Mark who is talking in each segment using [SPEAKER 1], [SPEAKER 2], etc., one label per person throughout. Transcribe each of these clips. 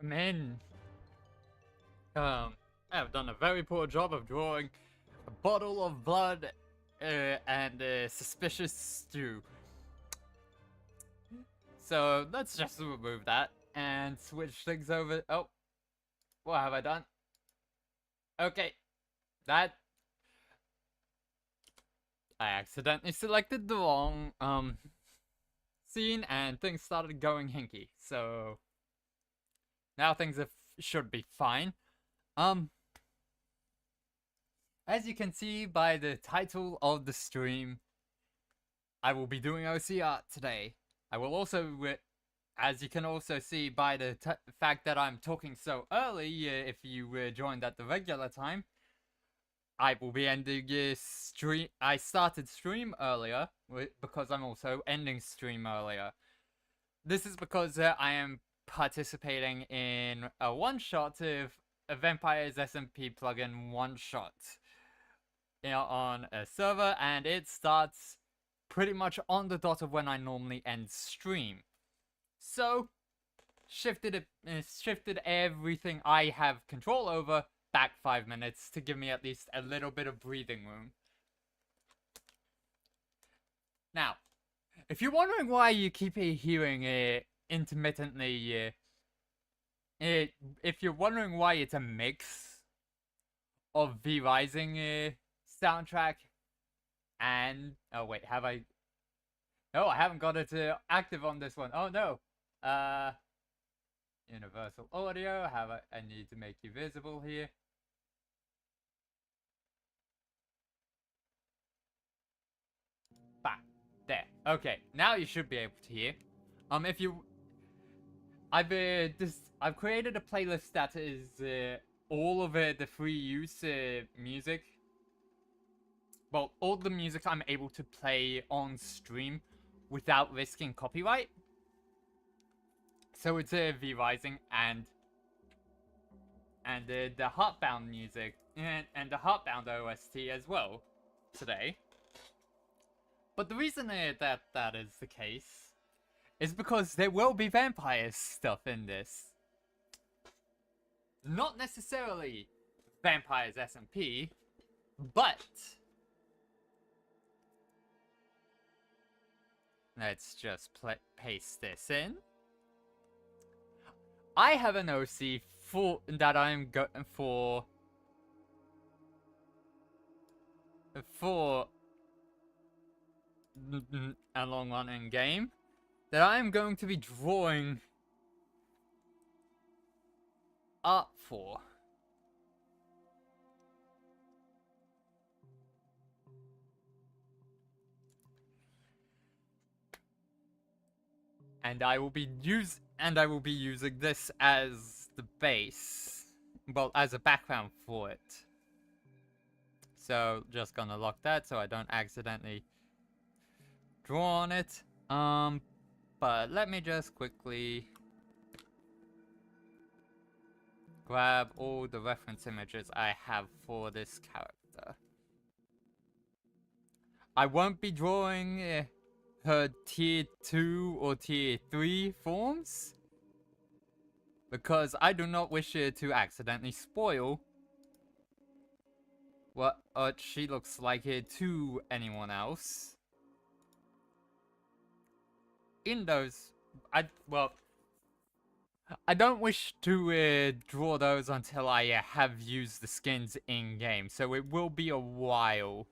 [SPEAKER 1] men. I've done a very poor job of drawing a bottle of blood and a suspicious stew. So let's just remove that and switch things over. Oh, what have I done? Okay, that I accidentally selected the wrong scene and things started going hinky. So now things should be fine. As you can see by the title of the stream, I will be doing OC art today. I will also, as you can also see by the fact that I'm talking so early, if you joined at the regular time, I will be ending stream. I started stream earlier because I'm also ending stream earlier. This is because I am participating in a one-shot of a Vampire's SMP plugin one-shot on a server, and it starts pretty much on the dot of when I normally end stream. So, shifted everything I have control over back 5 minutes to give me at least a little bit of breathing room. Now, if you're wondering why you keep hearing it intermittently, if you're wondering why it's a mix of V-Rising soundtrack and oh wait, have I? No, I haven't got it active on this one. Oh no. Universal audio. I need to make you visible here. Bah, there. Okay, now you should be able to hear. If you, I've created a playlist that is all of the free use music. Well, all the music I'm able to play on stream without risking copyright. So it's V-Rising and the Heartbound music and the Heartbound OST as well today. But the reason that is the case is because there will be vampire stuff in this. Not necessarily Vampire's SMP, but let's just paste this in. I have an OC that I'm going for a long running game that I'm going to be drawing art for. And I will be using this as the base. Well, as a background for it. So just gonna lock that so I don't accidentally draw on it. But let me just quickly grab all the reference images I have for this character. I won't be drawing her tier 2 or tier 3 forms because I do not wish to accidentally spoil what she looks like to anyone else. In those, I don't wish to draw those until I have used the skins in game, so it will be a while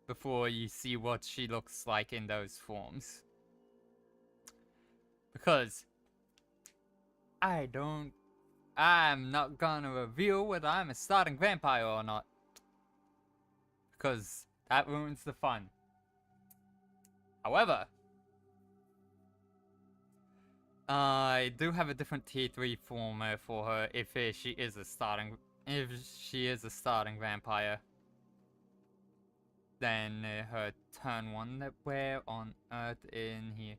[SPEAKER 1] before you see what she looks like in those forms. Because I'm not gonna reveal whether I'm a starting vampire or not. Because that ruins the fun. However, I do have a different tier 3 form for her if she is a starting vampire. Then her turn 1 where on earth in here.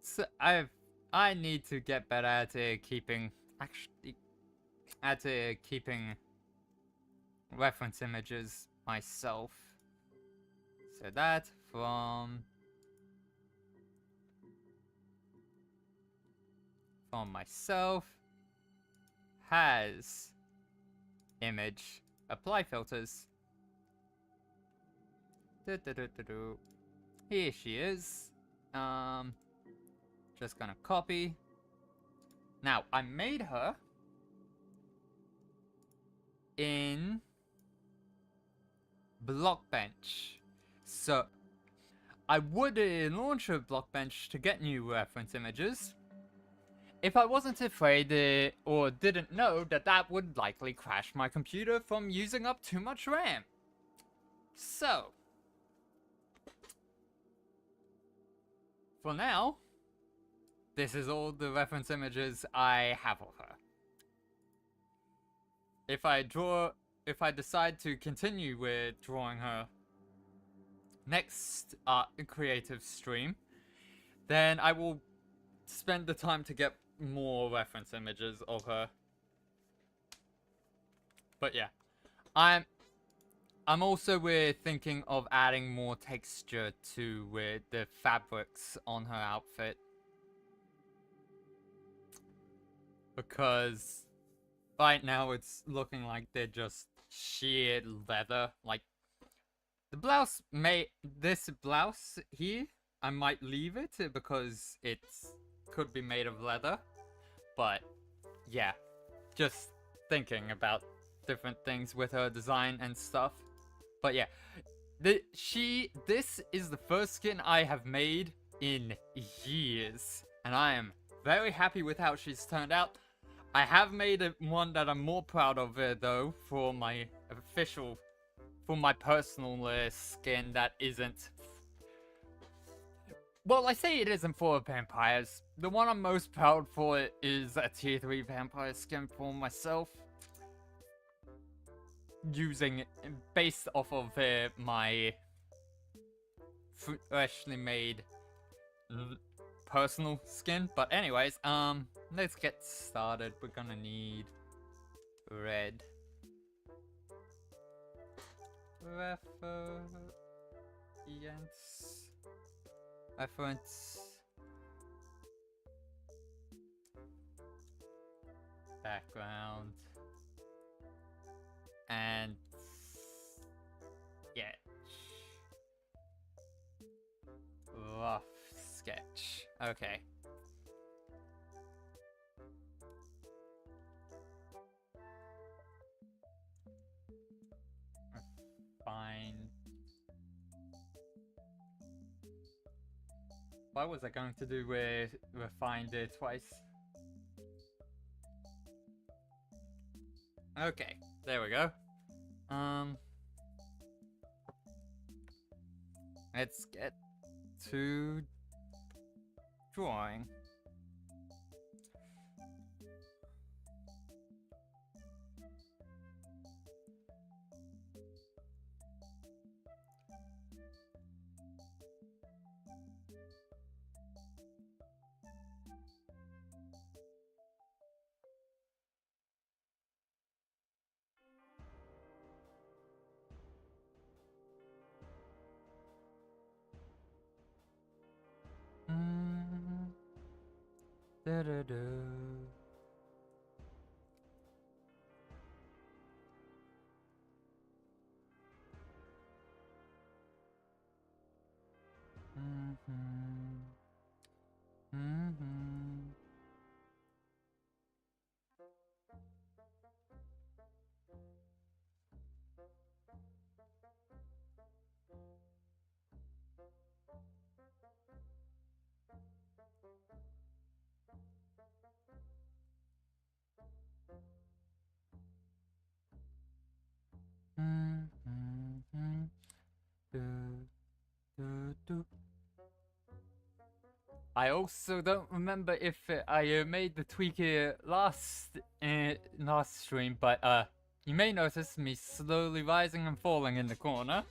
[SPEAKER 1] So I need to get better at keeping reference images myself. So that from on myself. Has image. Apply filters. Here she is. Just gonna copy. Now, I made her in Blockbench. So, I would launch a Blockbench to get new reference images if I wasn't afraid or didn't know that that would likely crash my computer from using up too much RAM. So, for now, this is all the reference images I have of her. If I decide to continue with drawing her next creative stream, then I will spend the time to get more reference images of her. But yeah, I'm also thinking of adding more texture to the fabrics on her outfit, because right now it's looking like they're just sheer leather. Like the blouse this blouse here, I might leave it because it could be made of leather. But yeah, just thinking about different things with her design and stuff. But yeah, this is the first skin I have made in years, and I am very happy with how she's turned out. I have made one that I'm more proud of though, for my personal skin that isn't. Well, I say it isn't for vampires. The one I'm most proud for is a tier 3 vampire skin for myself. Based off of my freshly made personal skin. But anyways, let's get started. We're gonna need red. Reference. Background. And sketch. Rough sketch. Okay. Fine. Why was I going to do refined twice? Okay, there we go. Let's get to drawing. Da da da. I also don't remember if I made the tweak last stream, but you may notice me slowly rising and falling in the corner.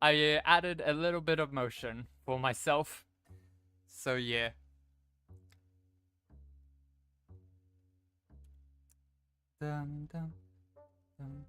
[SPEAKER 1] I added a little bit of motion for myself, so yeah. Dum dum dum.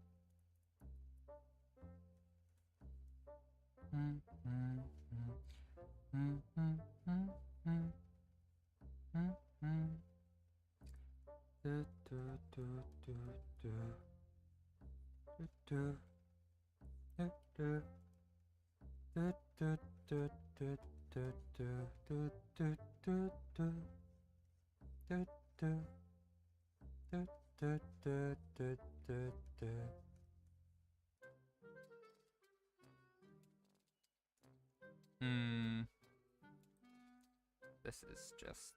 [SPEAKER 1] This is just...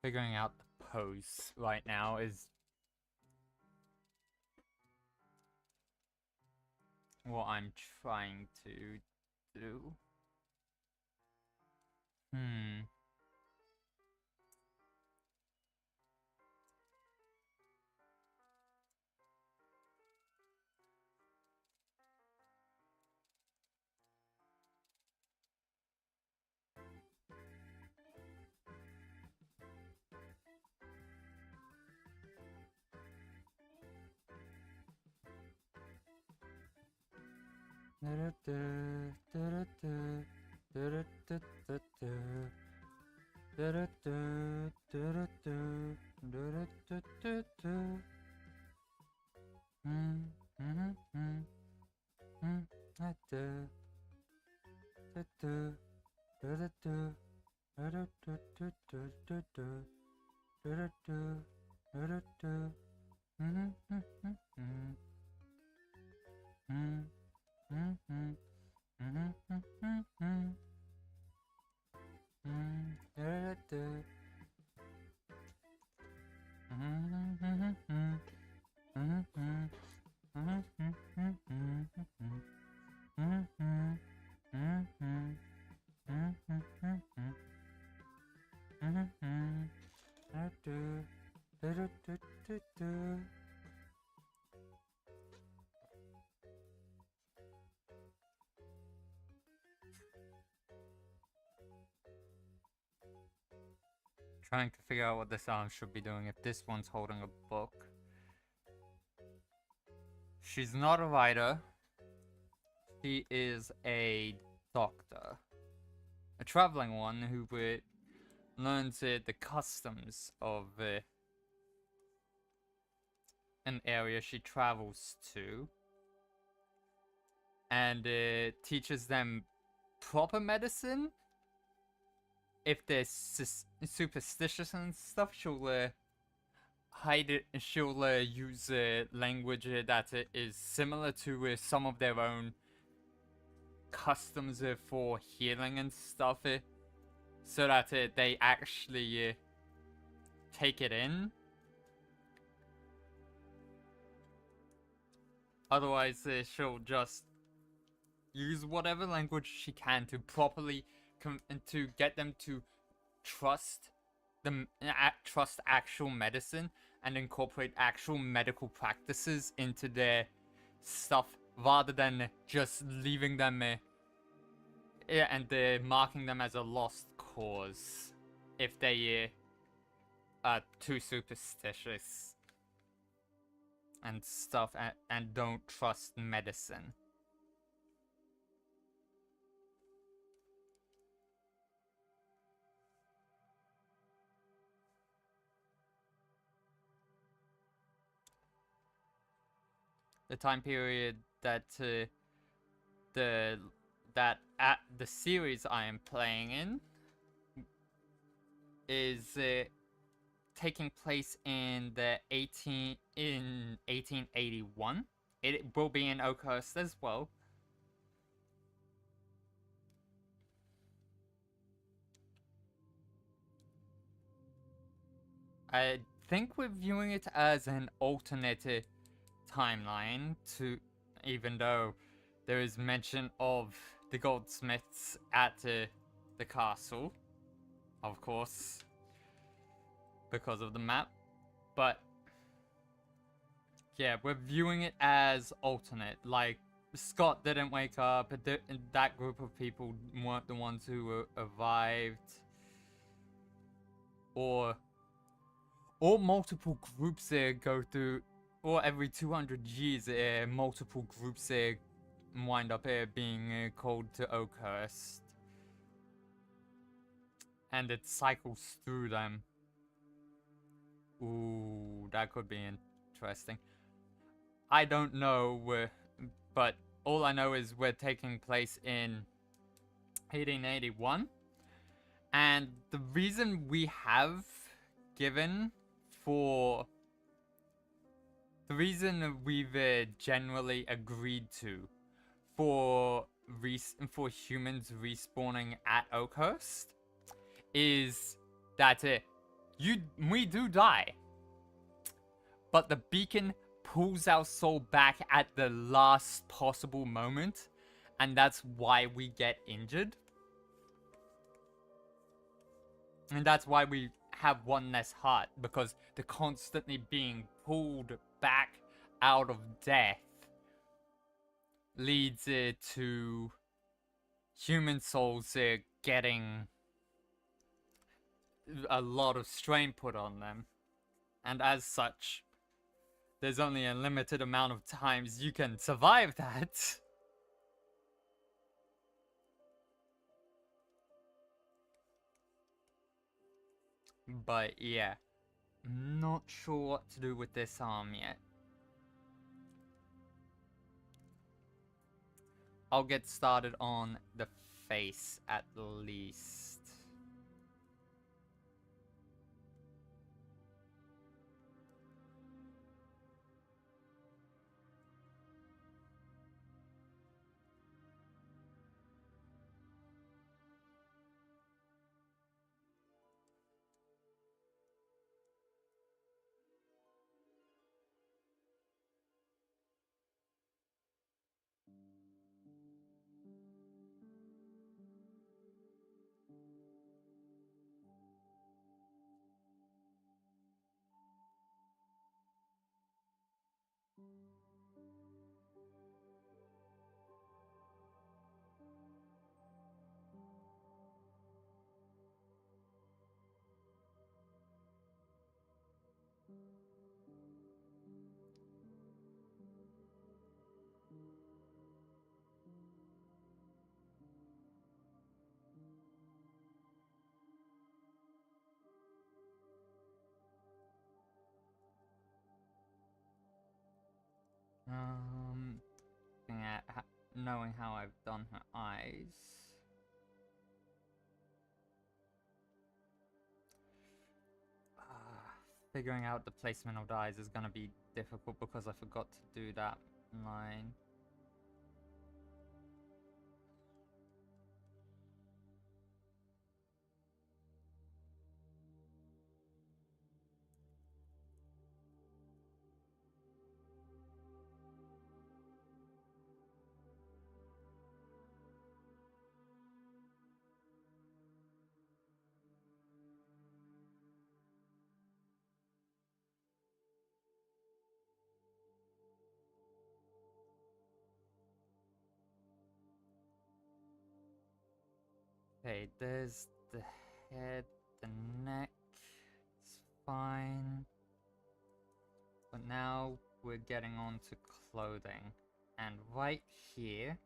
[SPEAKER 1] Figuring out the pose right now is what I'm trying to do. Trying to figure out what this arm should be doing if this one's holding a book. She's not a writer. She is a doctor. A traveling one who learns the customs of an area she travels to. And teaches them proper medicine. If they're superstitious and stuff, she'll hide it. She'll use language that is similar to some of their own customs for healing and stuff, so that they actually take it in. Otherwise, she'll just use whatever language she can to properly to get them to trust trust actual medicine and incorporate actual medical practices into their stuff, rather than just leaving them and marking them as a lost cause if they are too superstitious and stuff and don't trust medicine. the time period that the series I am playing in is taking place in 1881. It will be in Oakhurst as well. I think we're viewing it as an alternate timeline to, even though there is mention of the goldsmiths at the castle, of course, because of the map. But yeah, we're viewing it as alternate. Like, Scott didn't wake up, that group of people weren't the ones who arrived, or multiple groups go through, or every 200 years multiple groups wind up being called to Oakhurst, and it cycles through them. Ooh, that could be interesting. I don't know, but all I know is we're taking place in 1881, and the reason we have given for the reason we've generally agreed to for humans respawning at Oakhurst is that we do die, but the beacon pulls our soul back at the last possible moment, and that's why we get injured. And that's why we have one less heart, because they're constantly being pulled back out of death leads to human souls getting a lot of strain put on them. And as such, there's only a limited amount of times you can survive that. But yeah, I'm not sure what to do with this arm yet. I'll get started on the face at least. Looking at knowing how I've done her eyes. Figuring out the placement of the eyes is gonna be difficult because I forgot to do that line. Okay, there's the head, the neck, it's fine. But now we're getting on to clothing. And right here,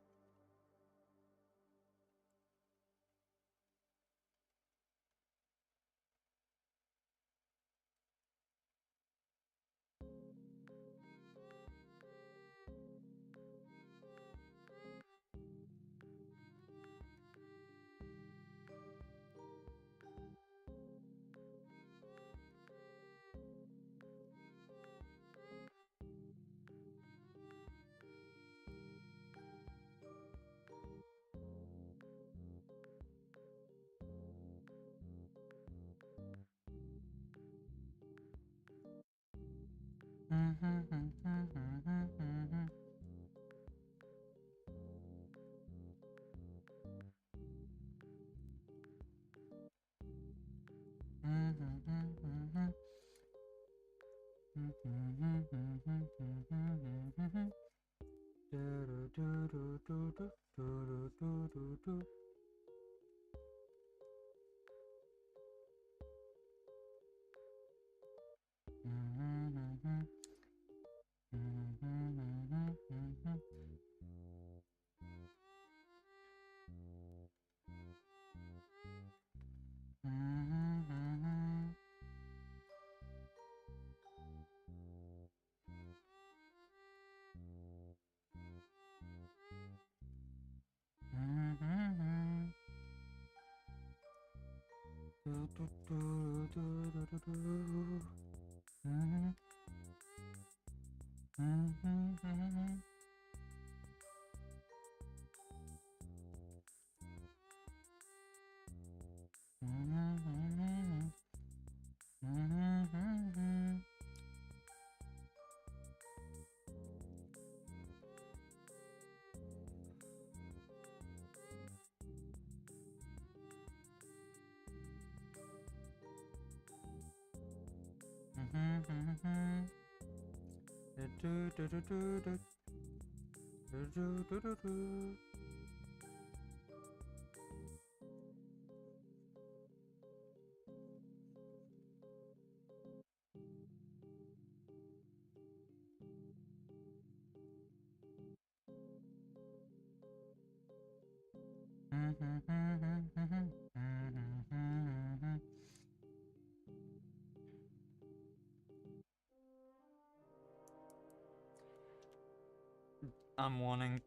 [SPEAKER 1] I'm wanting.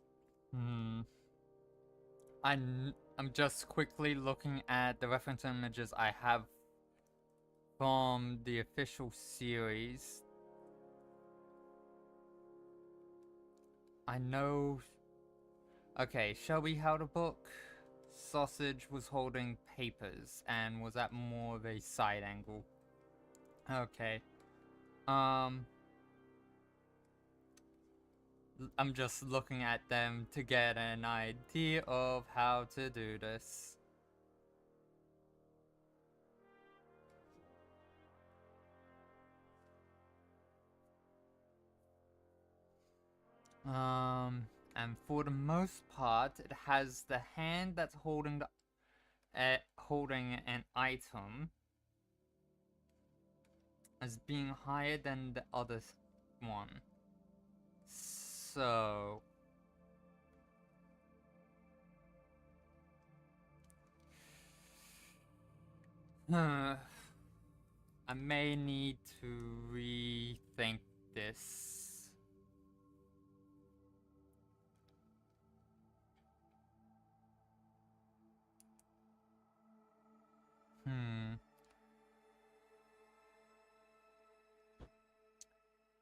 [SPEAKER 1] I'm just quickly looking at the reference images I have from the official series. I know. Okay, Shelby held a book. Sausage was holding papers and was at more of a side angle. Okay. I'm just looking at them to get an idea of how to do this. And for the most part, it has the hand that's holding holding an item as being higher than the other one. So I may need to rethink this.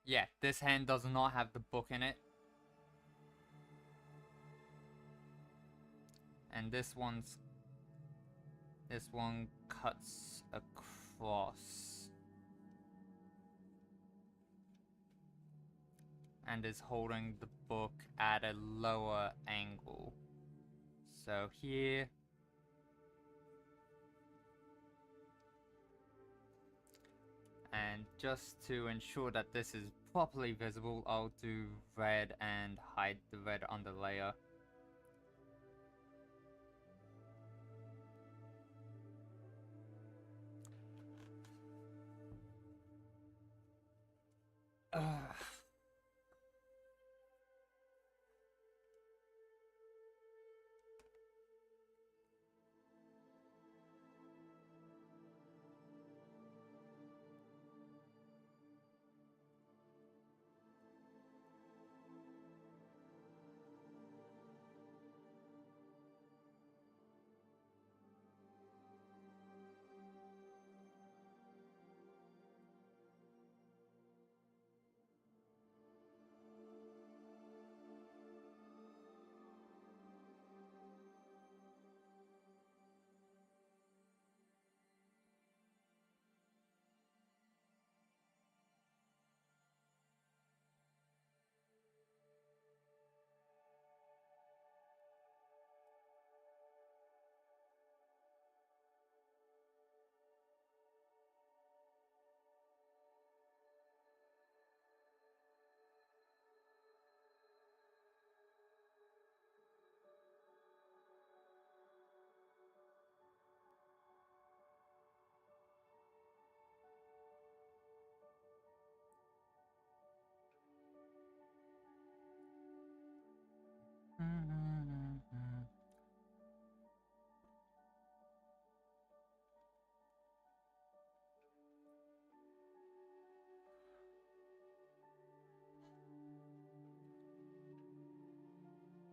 [SPEAKER 1] Yeah, this hand does not have the book in it. And this one cuts across and is holding the book at a lower angle. So here, and just to ensure that this is properly visible, I'll do red and hide the red underlayer.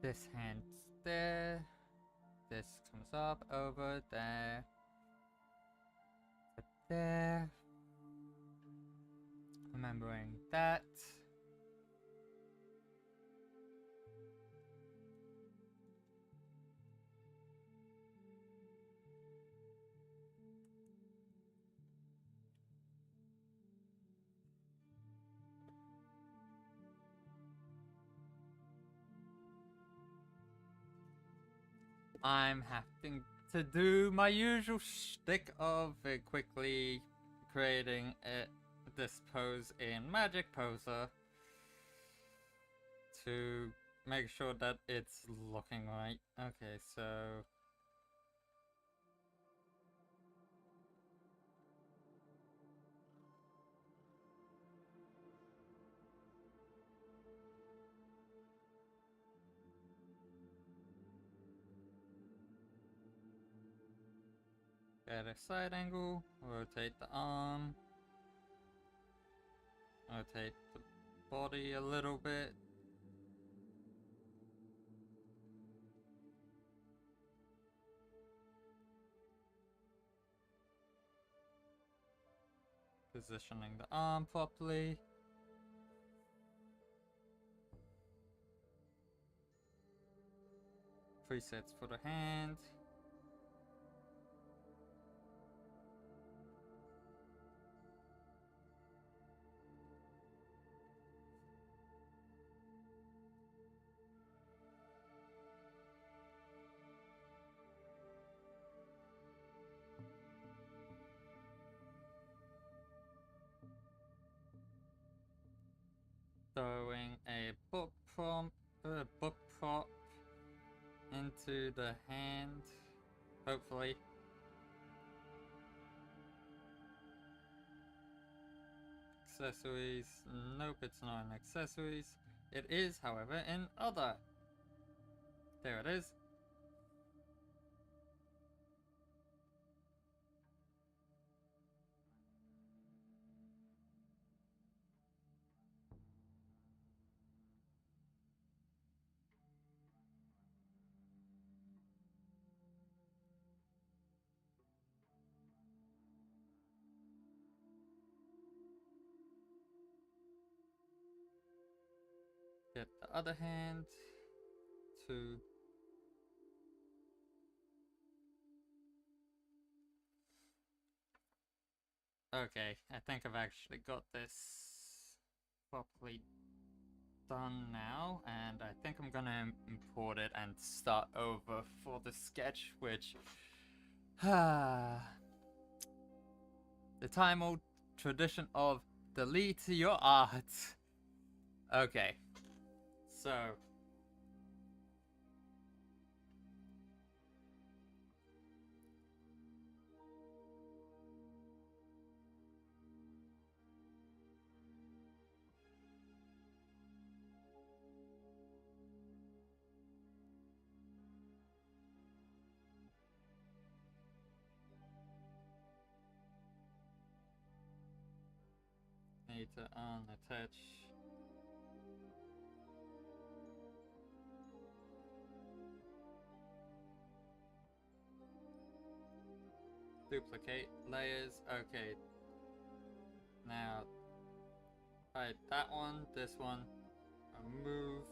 [SPEAKER 1] This hand's there. This comes up over there. There. Remembering that. I'm having to do my usual shtick of quickly creating this pose in Magic Poser to make sure that it's looking right. Okay, so get a side angle, rotate the arm, rotate the body a little bit. Positioning the arm properly. Presets for the hand. Throwing a book prop into the hand, hopefully. Accessories, nope, it's not in accessories. It is, however, in other. There it is. Get the other hand to okay, I think I've actually got this properly done now, and I think I'm gonna import it and start over for the sketch, which the time-old tradition of delete your art. Okay, so need to unattach. Duplicate layers. Okay. Now, hide that one, this one, remove,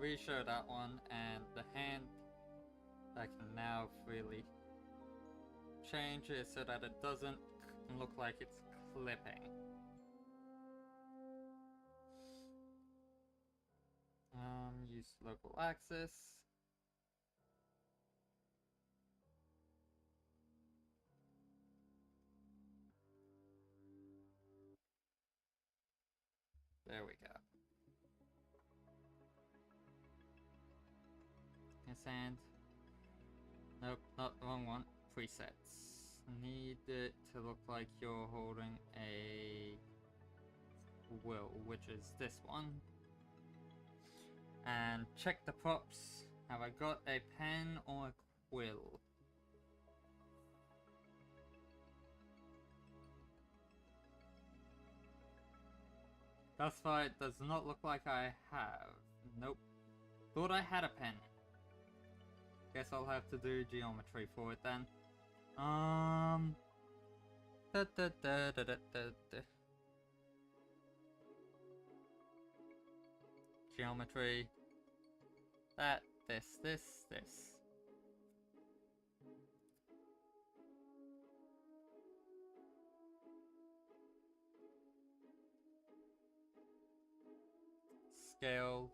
[SPEAKER 1] reshow that one, and the hand, I can now freely change it so that it doesn't look like it's clipping. Use local axis. There we go. Yes, and nope, not the wrong one. Presets. Need it to look like you're holding a quill, which is this one. And check the props. Have I got a pen or a quill? Thus far, it does not look like I have. Nope. Thought I had a pen. Guess I'll have to do geometry for it then. Da, da, da, da, da, da, da. Geometry. That, this. Scale.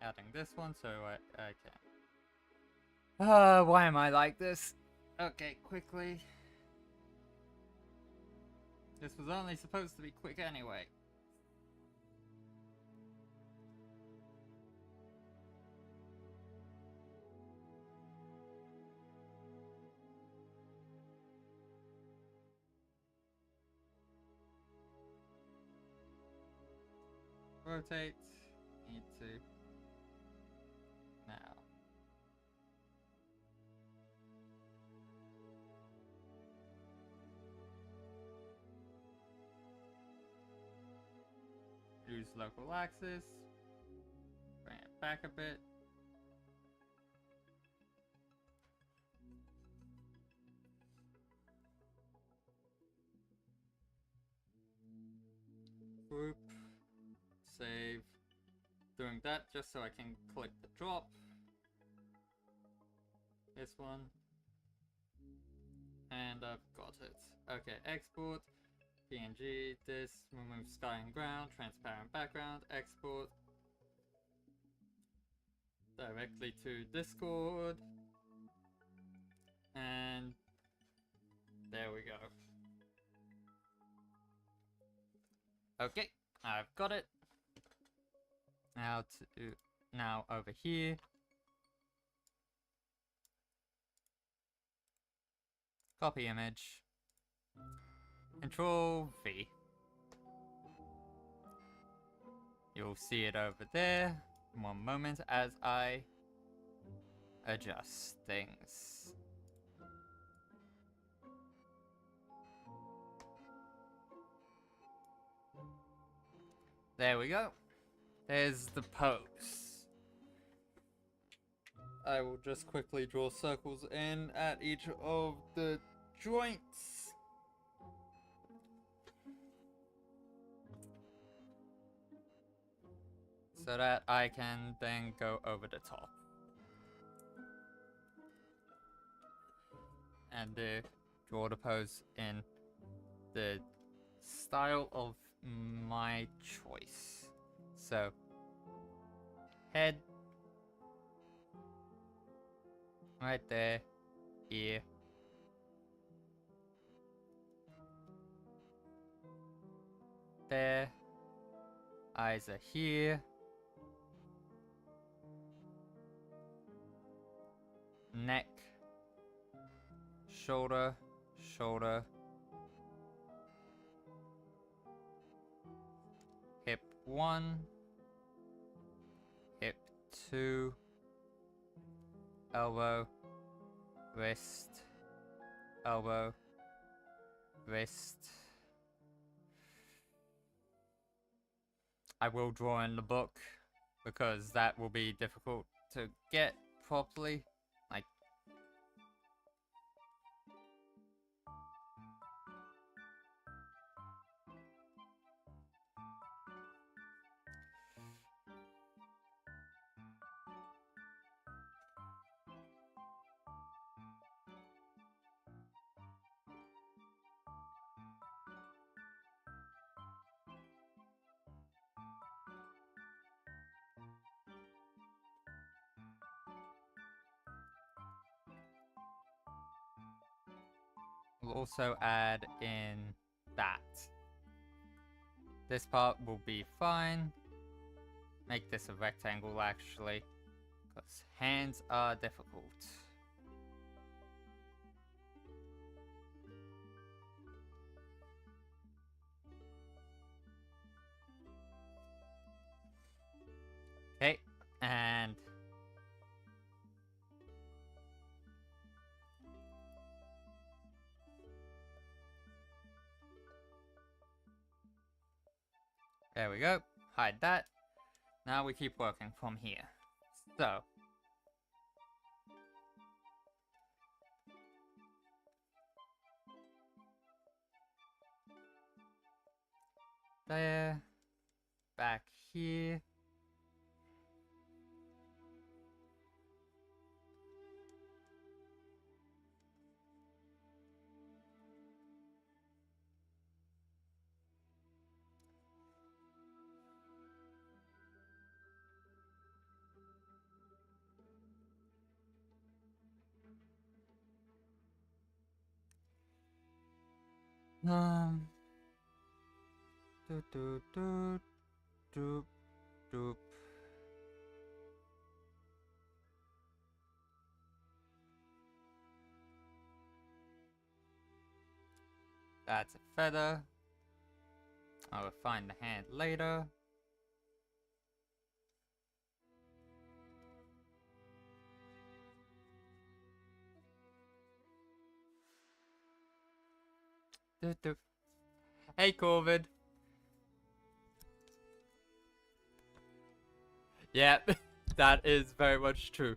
[SPEAKER 1] Adding this one so I can. Why am I like this? Okay, quickly. This was only supposed to be quick anyway. Rotate. Need to. Now. Use local axis. Bring it back a bit. Group. Save. Doing that just so I can click the drop. This one. And I've got it. Okay, export. PNG, this, remove sky and ground, transparent background, export directly to Discord, and there we go. Okay, I've got it. Now over here, copy image. Control V. You'll see it over there in one moment as I adjust things. There we go. There's the pose. I will just quickly draw circles in at each of the joints. So that I can then go over the top. And draw the pose in the style of my choice. So, head. Right there. Ear. There. Eyes are here. Neck, shoulder, hip 1, hip 2, elbow, wrist, elbow, wrist. I will draw in the book because that will be difficult to get properly. Like, we'll also add in that. This part will be fine. Make this a rectangle actually, because hands are difficult. And there we go. Hide that. Now we keep working from here. So. There. Back here. Doop doop doop doop doop. That's a feather. I will find the hand later. Doop doop. Hey, Corvid. Yep, that is very much true.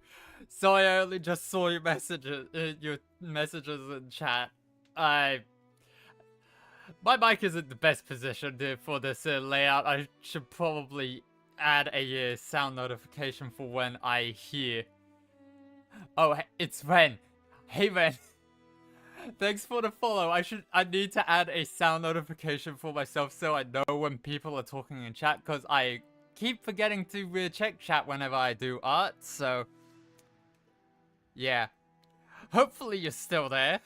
[SPEAKER 1] Sorry, I only just saw your messages in chat. My mic isn't the best position for this layout. I should probably add a sound notification for when I hear. Oh, it's Ren. Hey, Ren. Thanks for the follow. I need to add a sound notification for myself so I know when people are talking in chat, because I keep forgetting to check chat whenever I do art, so yeah. Hopefully you're still there.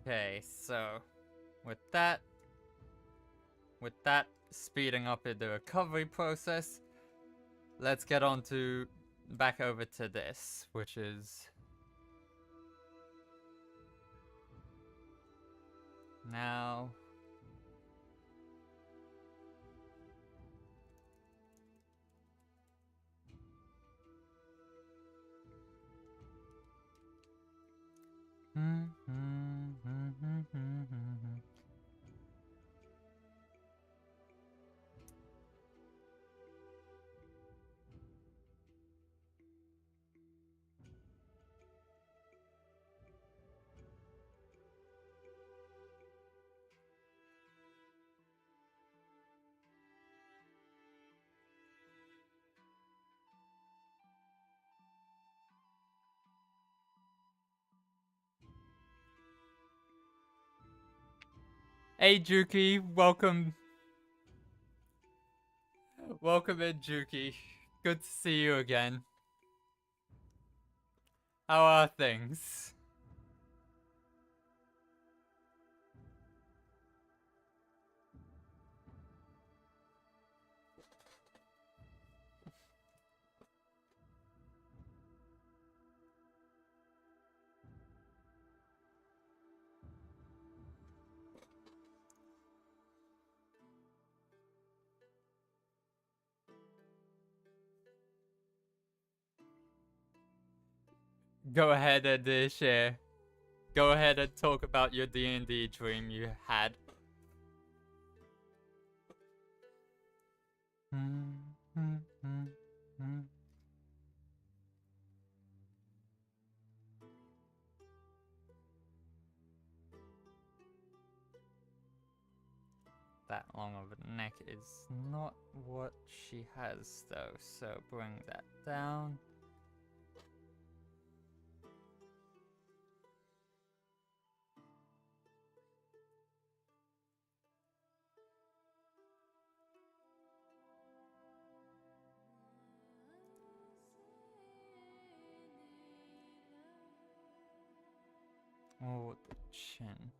[SPEAKER 1] Okay, so with that speeding up in the recovery process, let's get on to back over to this, which is now hey Juki, welcome. Welcome in, Juki. Good to see you again. How are things? Go ahead and share. Go ahead and talk about your D&D dream you had. That long of a neck is not what she has though, so bring that down. the chin.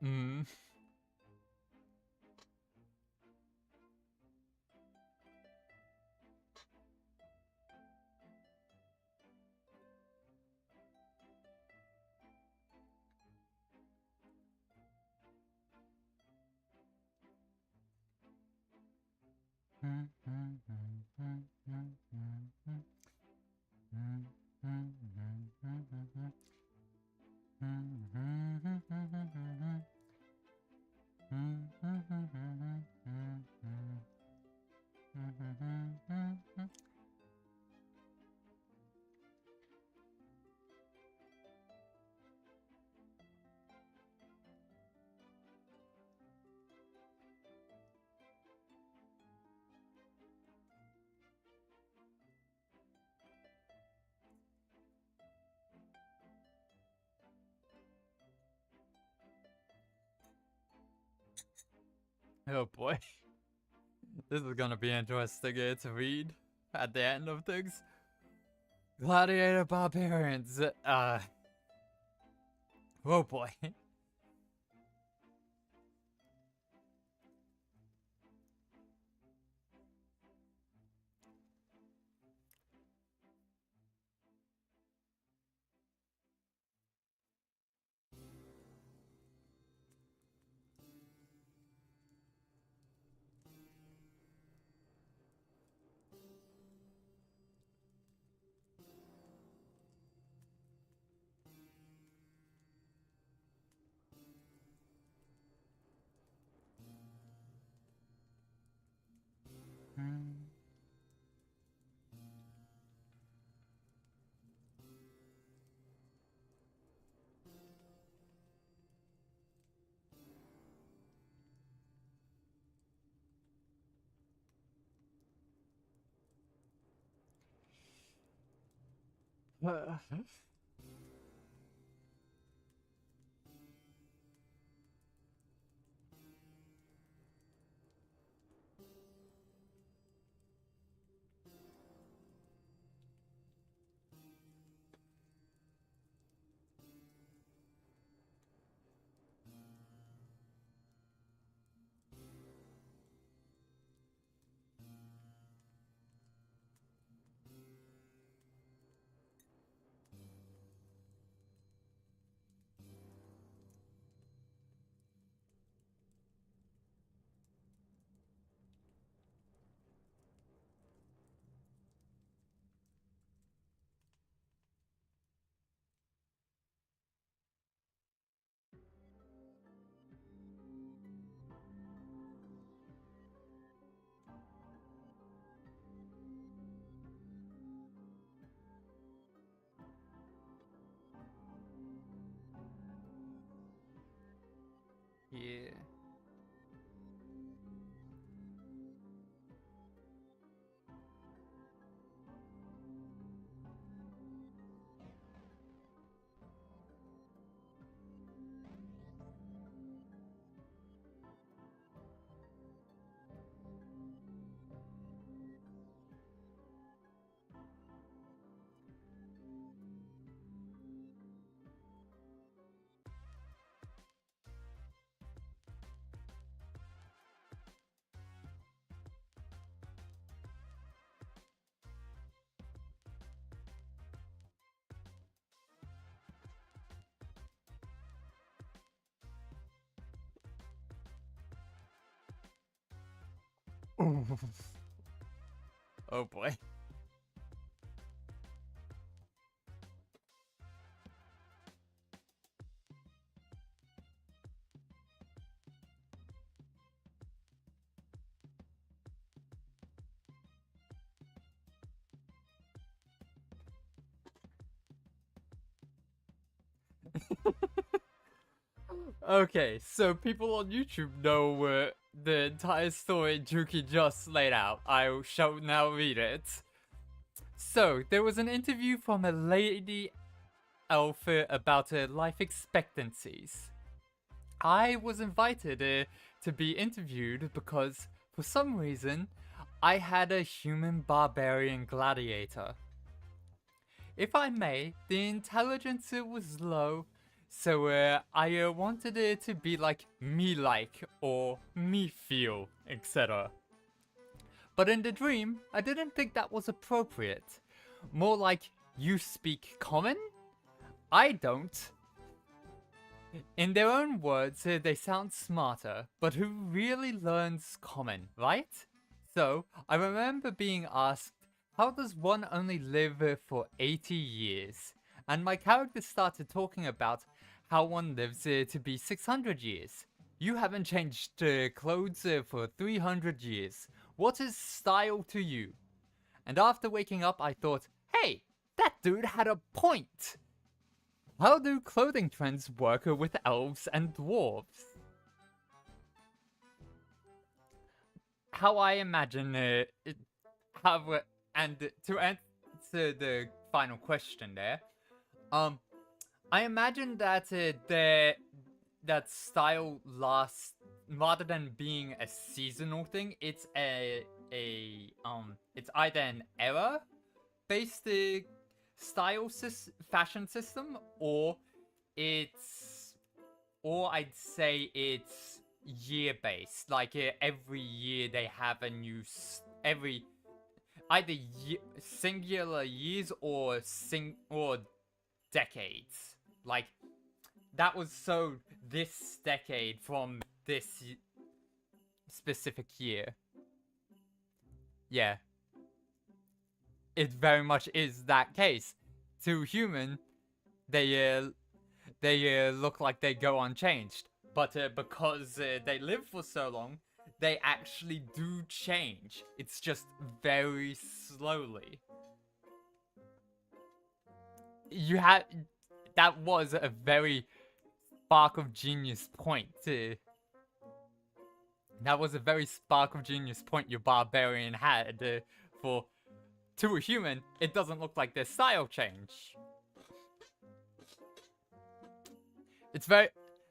[SPEAKER 1] Mm. Oh boy. This is gonna be interesting to read at the end of things. Gladiator Barbarians. Oh boy. Yeah. Oh boy. Okay, so people on YouTube know the entire story Juki just laid out. I shall now read it. So, there was an interview from a lady alpha about her life expectancies. I was invited to be interviewed because, for some reason, I had a human barbarian gladiator. If I may, the intelligence was low, so I wanted it to be like me-like or me-feel, etc. But in the dream, I didn't think that was appropriate. More like, you speak common? I don't. In their own words, they sound smarter, but who really learns common, right? So, I remember being asked, how does one only live for 80 years? And my character started talking about how one lives to be 600 years. You haven't changed clothes for 300 years. What is style to you? And after waking up, I thought, hey, that dude had a point! How do clothing trends work with elves and dwarves? How I imagine and to answer the final question there, I imagine that that style lasts rather than being a seasonal thing. It's it's either an era based fashion system, or I'd say it's year based. Like every year they have a new either singular years or decades. Like that was so this decade from this specific year. Yeah. It very much is that case. To human, they look like they go unchanged, but because they live for so long, they actually do change. It's just very slowly. You had that was a very spark of genius point. That was a very spark of genius point your barbarian had for. To a human, it doesn't look like their style change. It's very...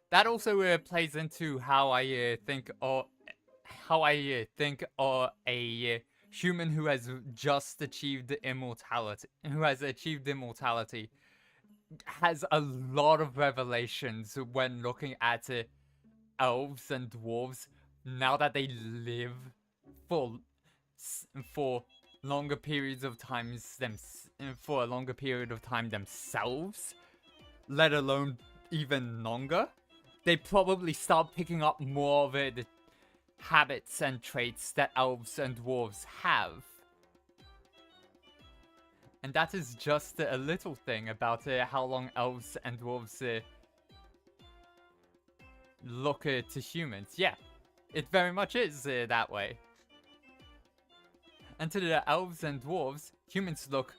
[SPEAKER 1] That also plays into how I think of a human who has just achieved immortality, has a lot of revelations when looking at elves and dwarves now that they live for longer periods of time for a longer period of time themselves, let alone even longer. They probably start picking up more of the habits and traits that elves and dwarves have. And that is just a little thing about how long elves and dwarves look to humans. Yeah, it very much is that way. And to the elves and dwarves, humans look...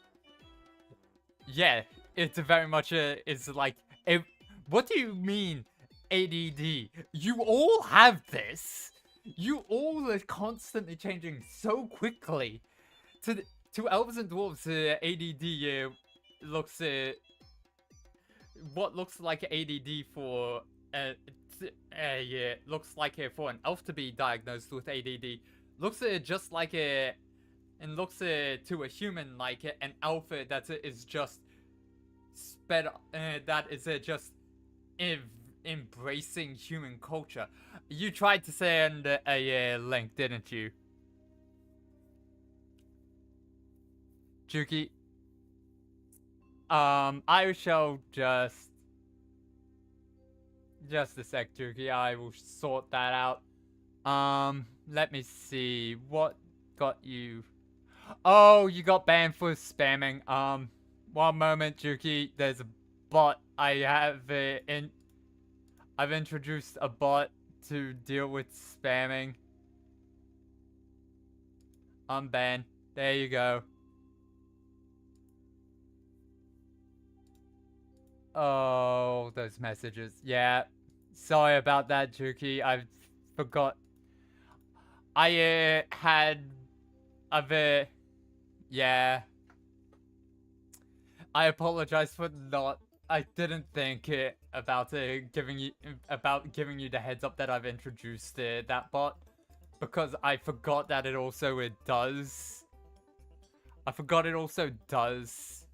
[SPEAKER 1] Yeah, it's very much is like... What do you mean, ADD? You all have this! You all are constantly changing so quickly. To elves and dwarves, ADD looks... what looks like ADD for... looks like for an elf to be diagnosed with ADD. Looks just like a... And looks to a human like an alpha that is just that is just embracing human culture. You tried to send a link, didn't you, Juki? I shall just a sec, Juki. I will sort that out. Let me see what got you. Oh, you got banned for spamming. One moment, Juki. There's a bot. I've introduced a bot to deal with spamming. Unban. There you go. Oh, those messages. Yeah. Sorry about that, Juki. I forgot. I had a yeah. I apologize for not. I didn't think about giving you the heads up that I've introduced that bot because I forgot that it also does. I forgot it also does.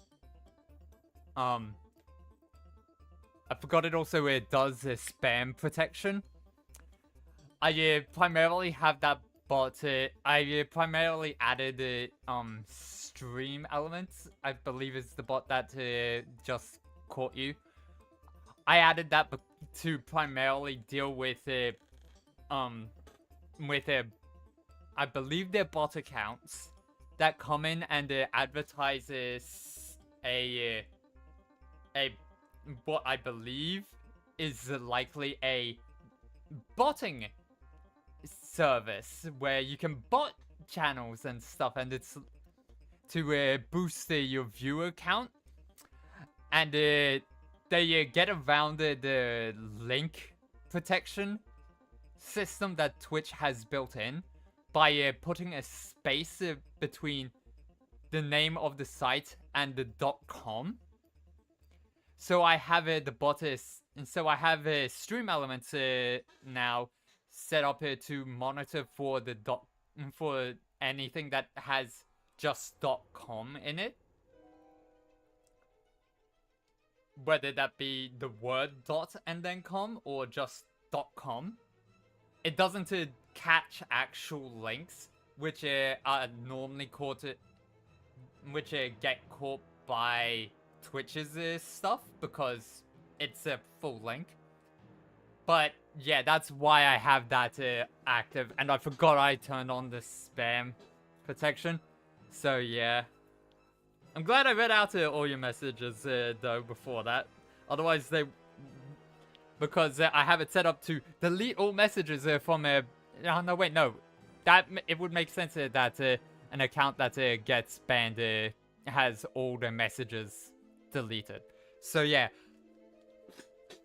[SPEAKER 1] I forgot it also does spam protection. I primarily have that bot. I primarily added stream elements. I believe is the bot that just caught you. I added that to primarily deal with I believe they're bot accounts that come in and advertises a what I believe is likely a botting service where you can bot channels and stuff, and it's to boost your viewer count, and they get around the link protection system that Twitch has built in by putting a space between the name of the site and the .com. So I have the bot and so I have stream elements now set up here to monitor for the for anything that has just .com in it, whether that be the word dot and then com or just .com. It doesn't catch actual links, which are normally caught, which get caught by Twitch's stuff because it's a full link. But yeah, that's why I have that active, and I forgot I turned on the spam protection. So yeah, I'm glad I read out all your messages though before that. Otherwise they, because I have it set up to delete all messages from a. Oh, no, wait, no, that it would make sense that an account that gets banned has all the messages deleted. So yeah,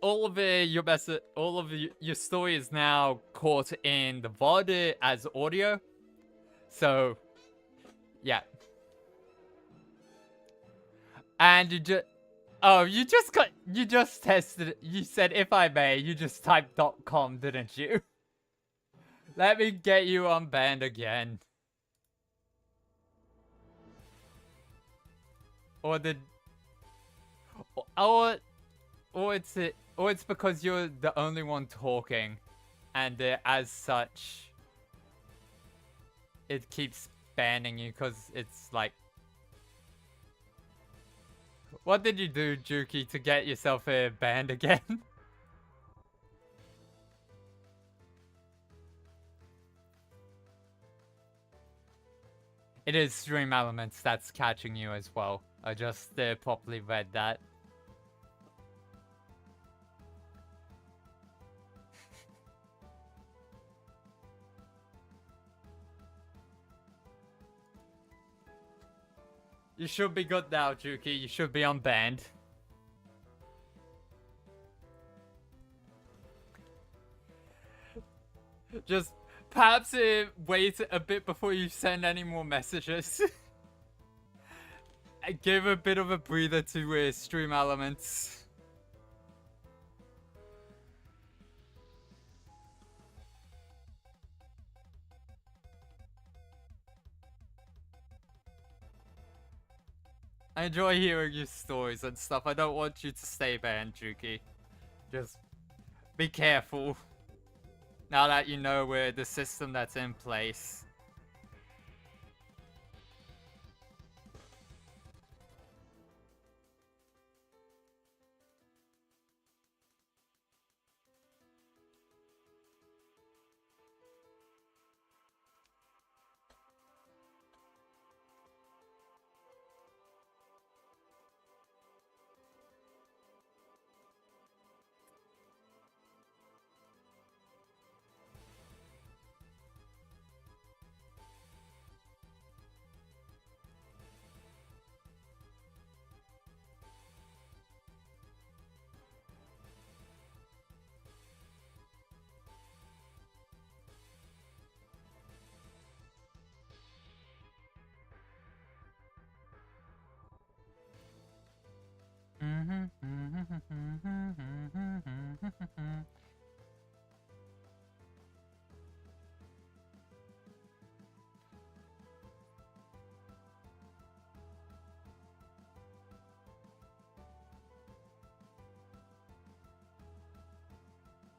[SPEAKER 1] all of your story is now caught in the VOD as audio. So yeah, and you just tested it. You said, if I may, you just typed .com, didn't you? Let me get you unbanned again. Or it's because you're the only one talking, and as such, it keeps banning you because it's like. What did you do, Juki, to get yourself banned again? It is Stream Elements that's catching you as well. I just properly read that. You should be good now, Juki. You should be unbanned. Just perhaps wait a bit before you send any more messages. Give a bit of a breather to Stream Elements. I enjoy hearing your stories and stuff. I don't want you to stay banned, Juki. Just be careful. Now that you know the system that's in place.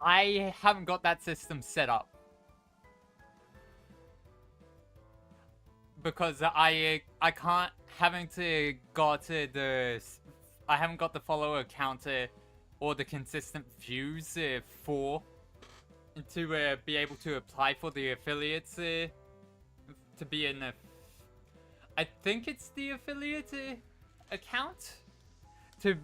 [SPEAKER 1] I haven't got that system set up. Because I can't, having to go to the, I haven't got the follower counter or the consistent views for to be able to apply for the affiliates to be in a, I think it's the affiliate account to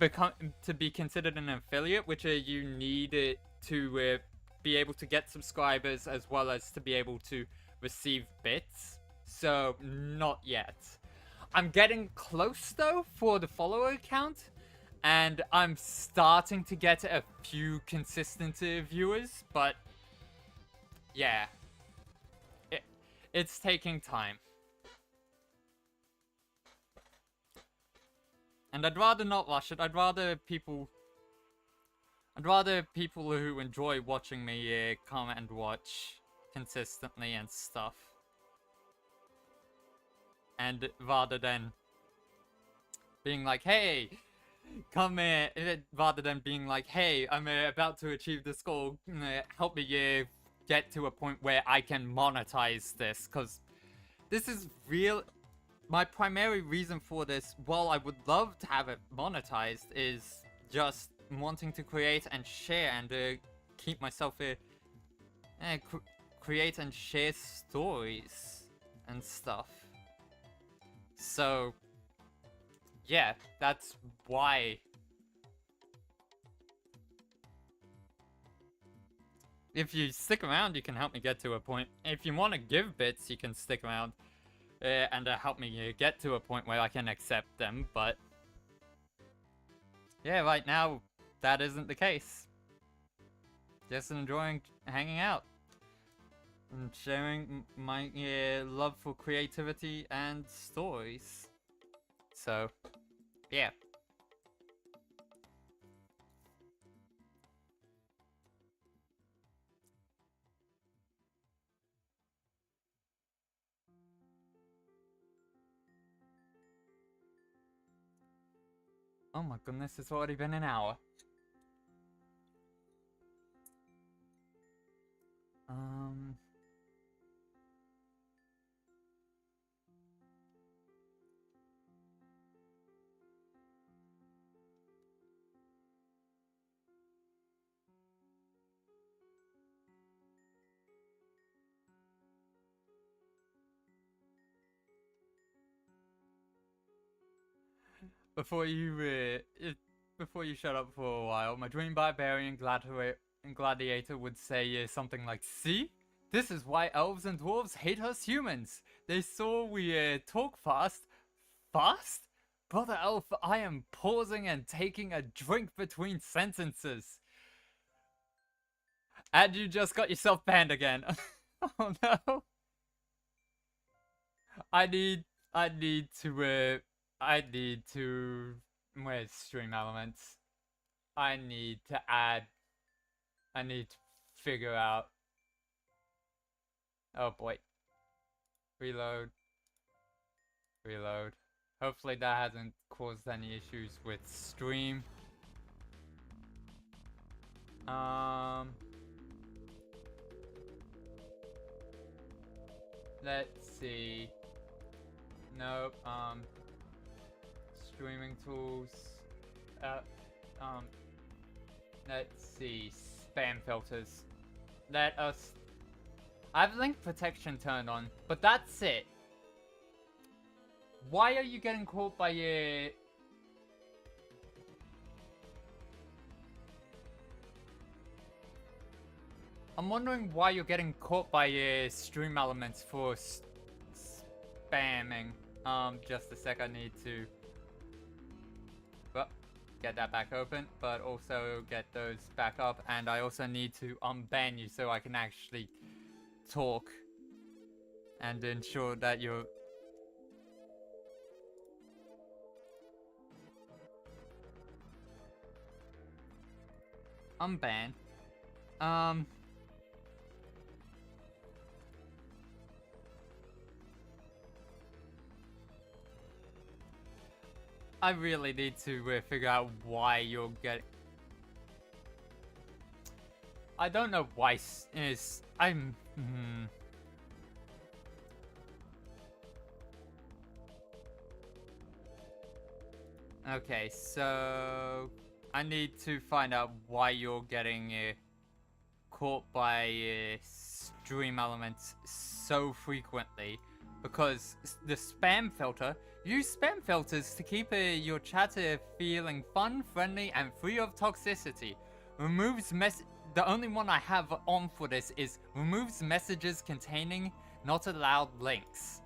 [SPEAKER 1] be considered an affiliate, which you need it to be able to get subscribers as well as to be able to receive bits. So not yet. I'm getting close though for the follower count, and I'm starting to get a few consistent viewers, but yeah, it's taking time. And I'd rather not rush it. I'd rather people who enjoy watching me come and watch consistently and stuff. And rather than being like, hey, come here, rather than being like, hey, I'm about to achieve this goal, help me get to a point where I can monetize this, because this is real. My primary reason for this, while I would love to have it monetized, is just wanting to create and share and keep myself create and share stories and stuff. So yeah, that's why. If you stick around, you can help me get to a point. If you want to give bits, you can stick around and help me get to a point where I can accept them, but yeah, right now, that isn't the case. Just enjoying hanging out and sharing my love for creativity and stories. So, yeah. Oh my goodness, it's already been an hour. Before you shut up for a while, my dream barbarian gladiator would say something like, "See, this is why elves and dwarves hate us humans. They saw we talk fast, fast. Brother elf, I am pausing and taking a drink between sentences." And you just got yourself banned again. Oh no. I need to where's stream elements? I need to figure out. Oh boy. Reload. Hopefully that hasn't caused any issues with stream. Let's see. Nope. Streaming tools. Let's see. Spam filters. I have link protection turned on, but that's it. Why are you getting caught by your... I'm wondering why you're getting caught by your stream elements for spamming. Just a sec, I need to... Well, get that back open, but also get those back up, and I also need to unban you so I can actually talk and ensure that you're... Unban. I really need to figure out why you're getting... I don't know why I'm. Okay, so I need to find out why you're getting caught by stream elements so frequently, because the spam filter. Use spam filters to keep your chat feeling fun, friendly, and free of toxicity. Removes The only one I have on for this is removes messages containing not allowed links.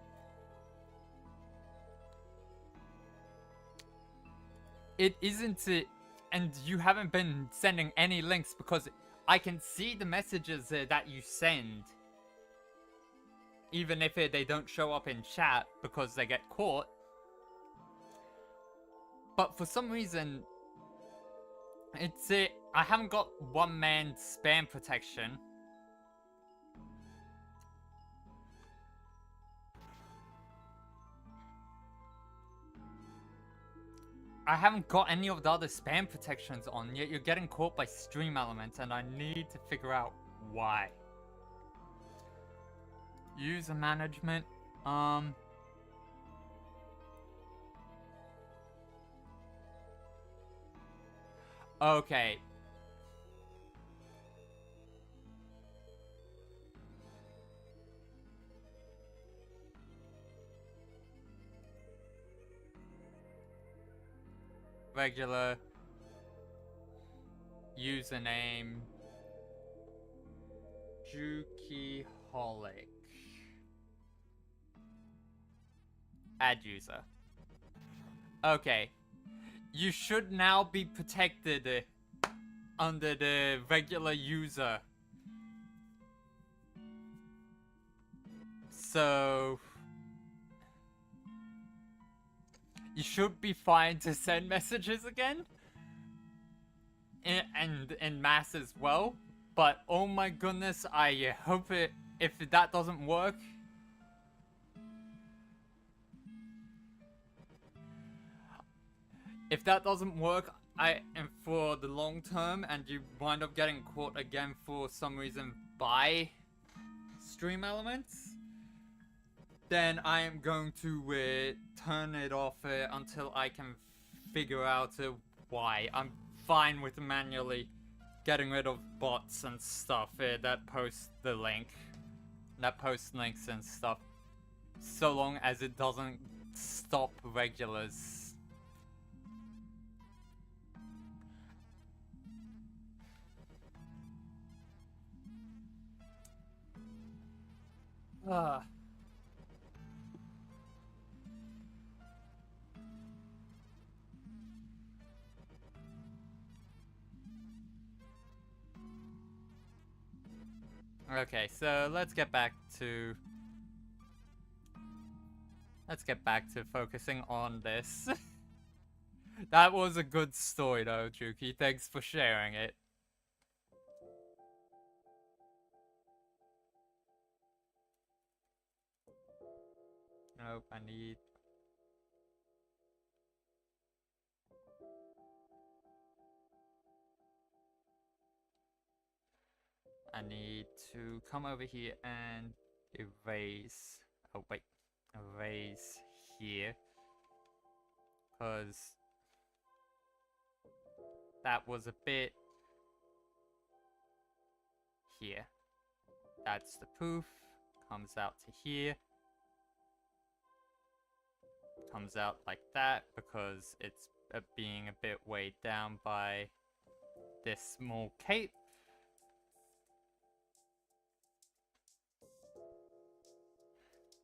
[SPEAKER 1] It isn't and you haven't been sending any links because I can see the messages that you send. Even if they don't show up in chat because they get caught. But for some reason, I haven't got one-man spam protection. I haven't got any of the other spam protections on, yet you're getting caught by stream elements, and I need to figure out why. User management, okay. Regular username Jukiholic. Add user. Okay. You should now be protected under the regular user. So you should be fine to send messages again. And in mass as well. But oh my goodness, I hope if that doesn't work. If that doesn't work, and for the long term, and you wind up getting caught again for some reason by stream elements, then I am going to turn it off until I can figure out why. I'm fine with manually getting rid of bots and stuff that post the link, that post links and stuff, so long as it doesn't stop regulars. Okay, so let's get back to focusing on this. That was a good story though, Juki. Thanks for sharing it. Nope, I need to come over here and erase. Oh wait, erase here, because that was a bit here. That's the poof. Comes out to here. Comes out like that because it's being a bit weighed down by this small cape.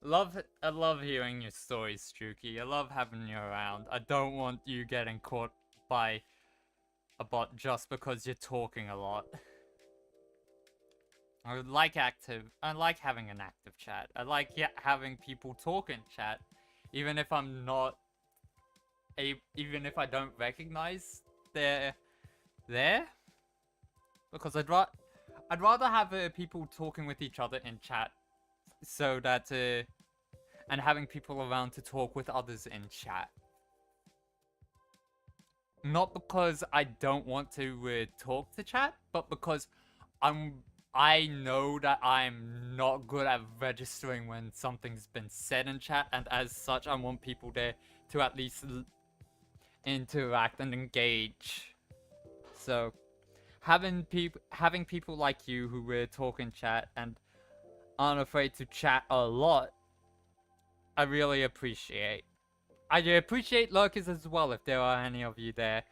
[SPEAKER 1] I love hearing your stories, Juki. I love having you around. I don't want you getting caught by a bot just because you're talking a lot. I like having an active chat. I like having people talk in chat, even if I'm not even if I don't recognize they're there, because I'd rather have people talking with each other in chat, so that and having people around to talk with others in chat. Not because I don't want to talk to chat, but because I know that I'm not good at registering when something's been said in chat, and as such, I want people there to at least interact and engage. So, having people like you who will talk in chat and aren't afraid to chat a lot, I really appreciate. I appreciate lurkers as well if there are any of you there.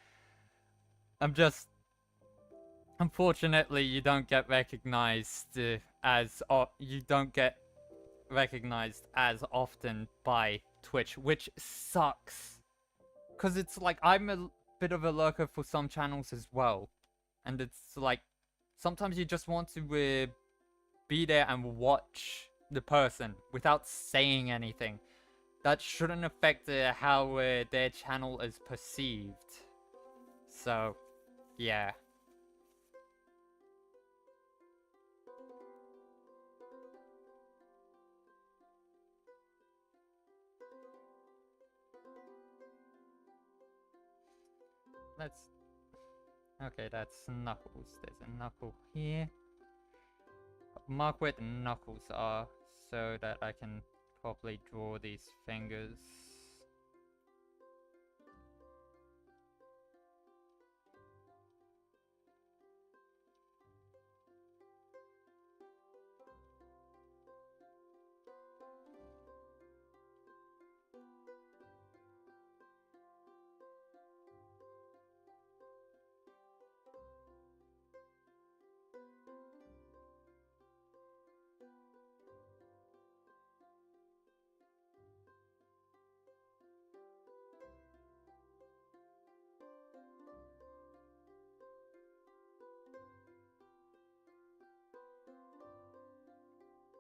[SPEAKER 1] I'm just unfortunately you don't get recognized as often by Twitch, which sucks. Cause it's like I'm a bit of a lurker for some channels as well, and it's like sometimes you just want to be there and watch the person without saying anything. That shouldn't affect how their channel is perceived. So, yeah. Let's... Okay, that's Knuckles. There's a Knuckle here. Mark where the knuckles are so that I can properly draw these fingers.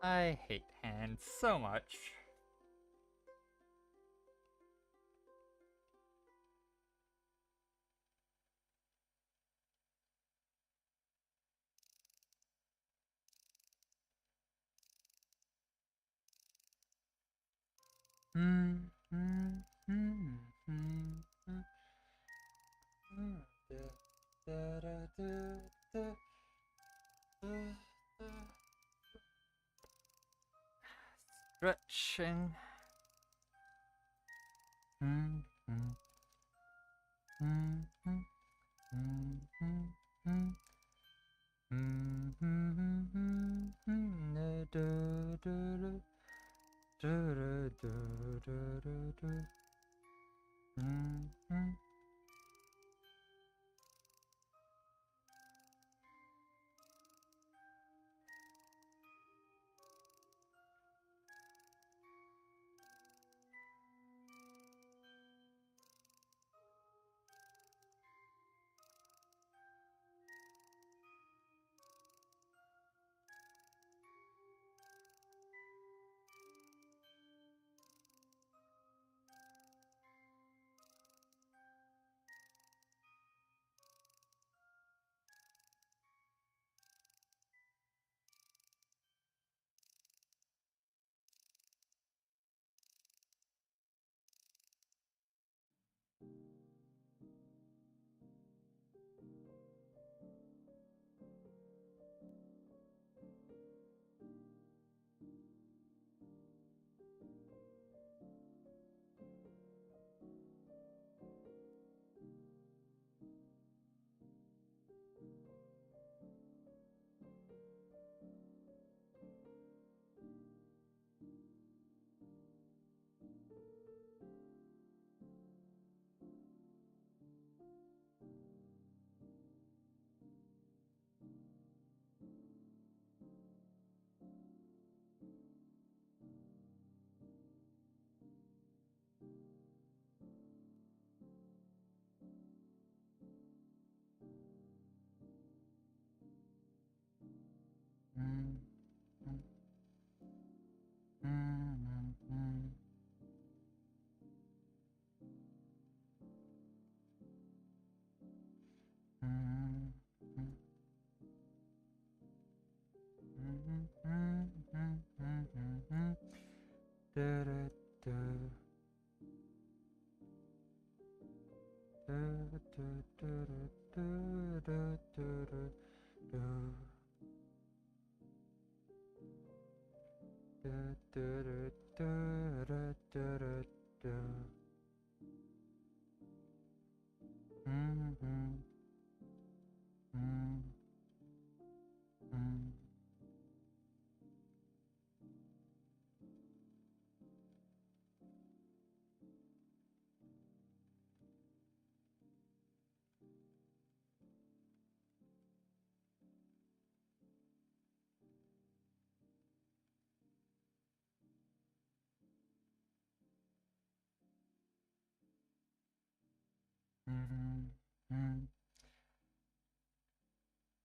[SPEAKER 1] I hate hands so much. Stretching.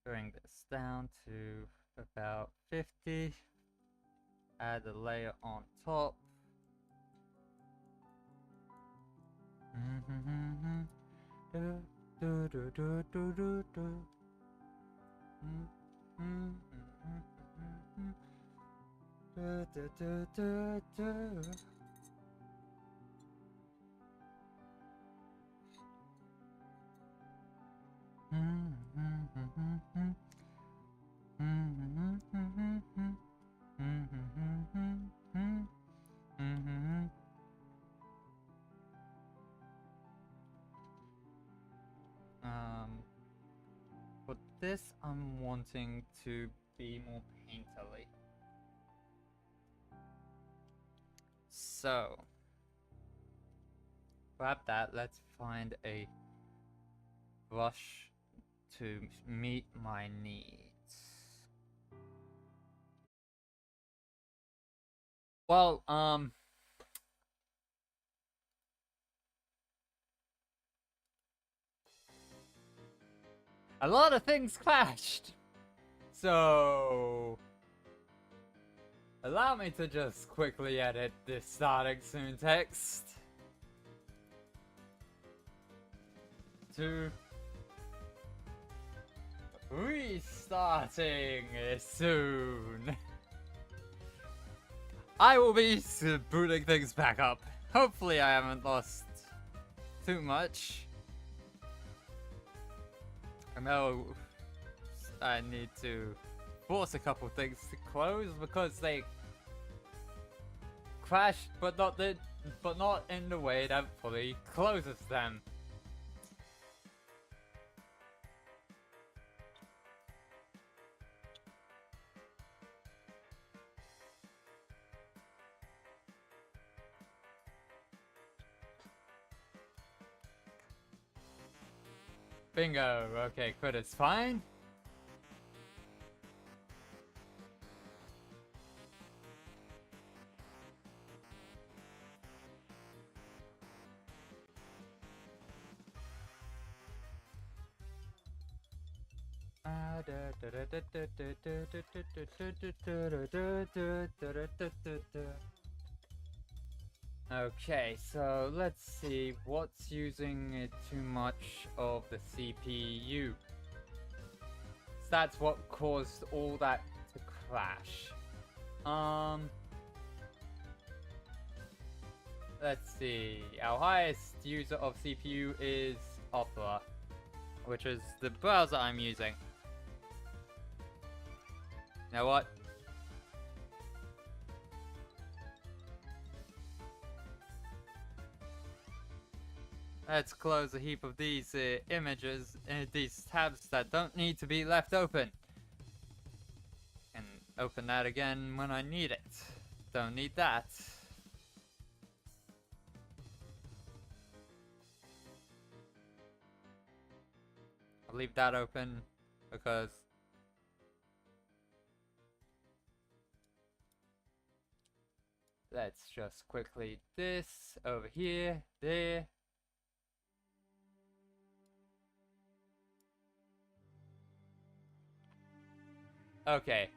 [SPEAKER 1] Bring this down to about 50. Add a layer on top. For this, I'm wanting to be more painterly. So, grab that. Let's find a brush to meet my needs. Well, a lot of things clashed. So, allow me to just quickly edit this starting soon text to restarting soon. I will be booting things back up. Hopefully I haven't lost too much. I know I need to force a couple things to close because they crashed, but not in the way that fully closes them. Bingo. Okay, quit is fine. Okay, so let's see what's using too much of the CPU. That's what caused all that to crash. Let's see. Our highest user of CPU is Opera, which is the browser I'm using. You know what? Let's close a heap of these images, these tabs that don't need to be left open. And open that again when I need it. Don't need that. I'll leave that open because let's just quickly this over here, there. Okay.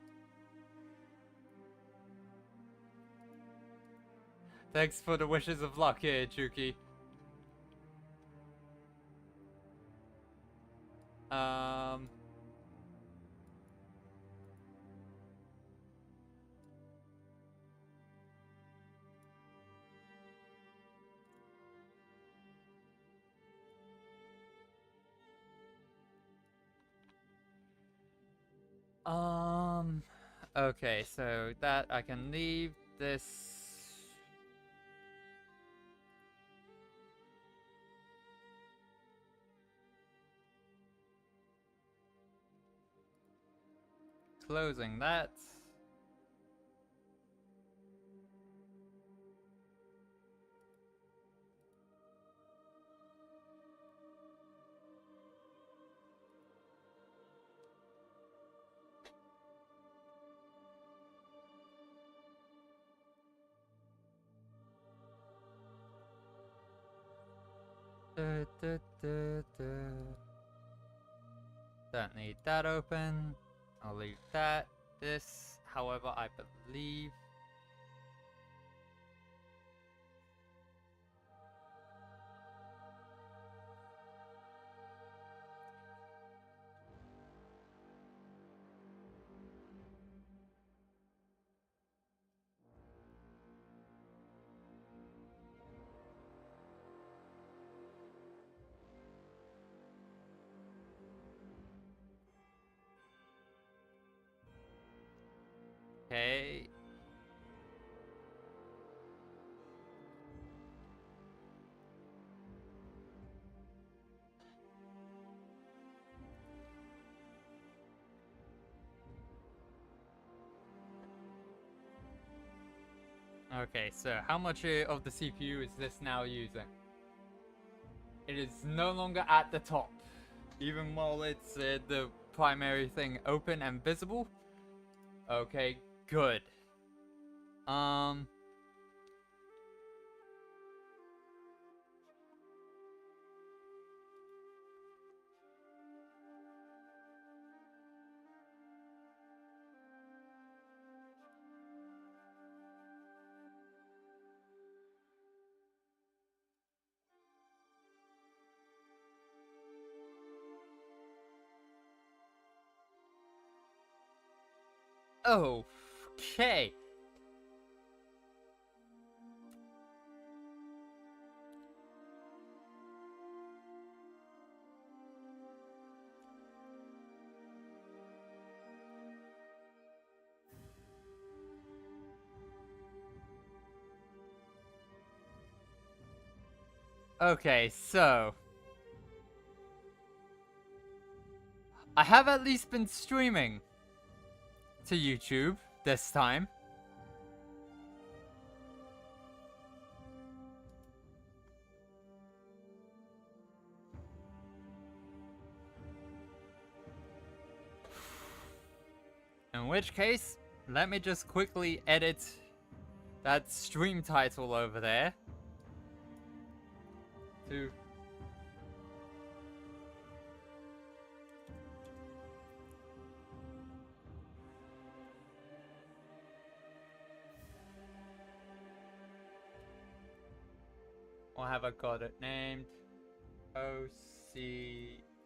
[SPEAKER 1] Thanks for the wishes of luck here, Chuki. Okay, so that I can leave. this. Closing that. Don't need that open. I'll leave that. This, however, I believe. Okay. Okay, so how much of the CPU is this now using? It is no longer at the top, even while it's the primary thing open and visible. Okay, good. Okay. Okay, so I have at least been streaming to YouTube this time. In which case, let me just quickly edit that stream title over there to or have I got it named? OC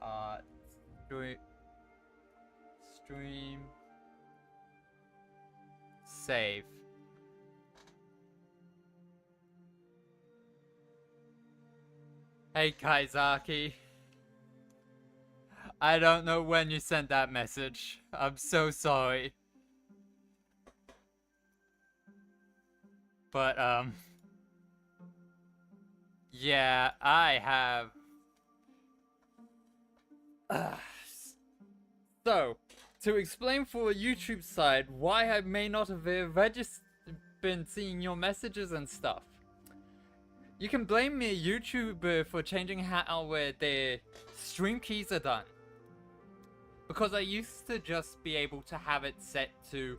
[SPEAKER 1] Art stream save. Hey Kaizaki, I don't know when you sent that message. I'm so sorry. But yeah, I have. So, to explain for YouTube side why I may not have been seeing your messages and stuff. You can blame me, YouTube, for changing how their stream keys are done. Because I used to just be able to have it set to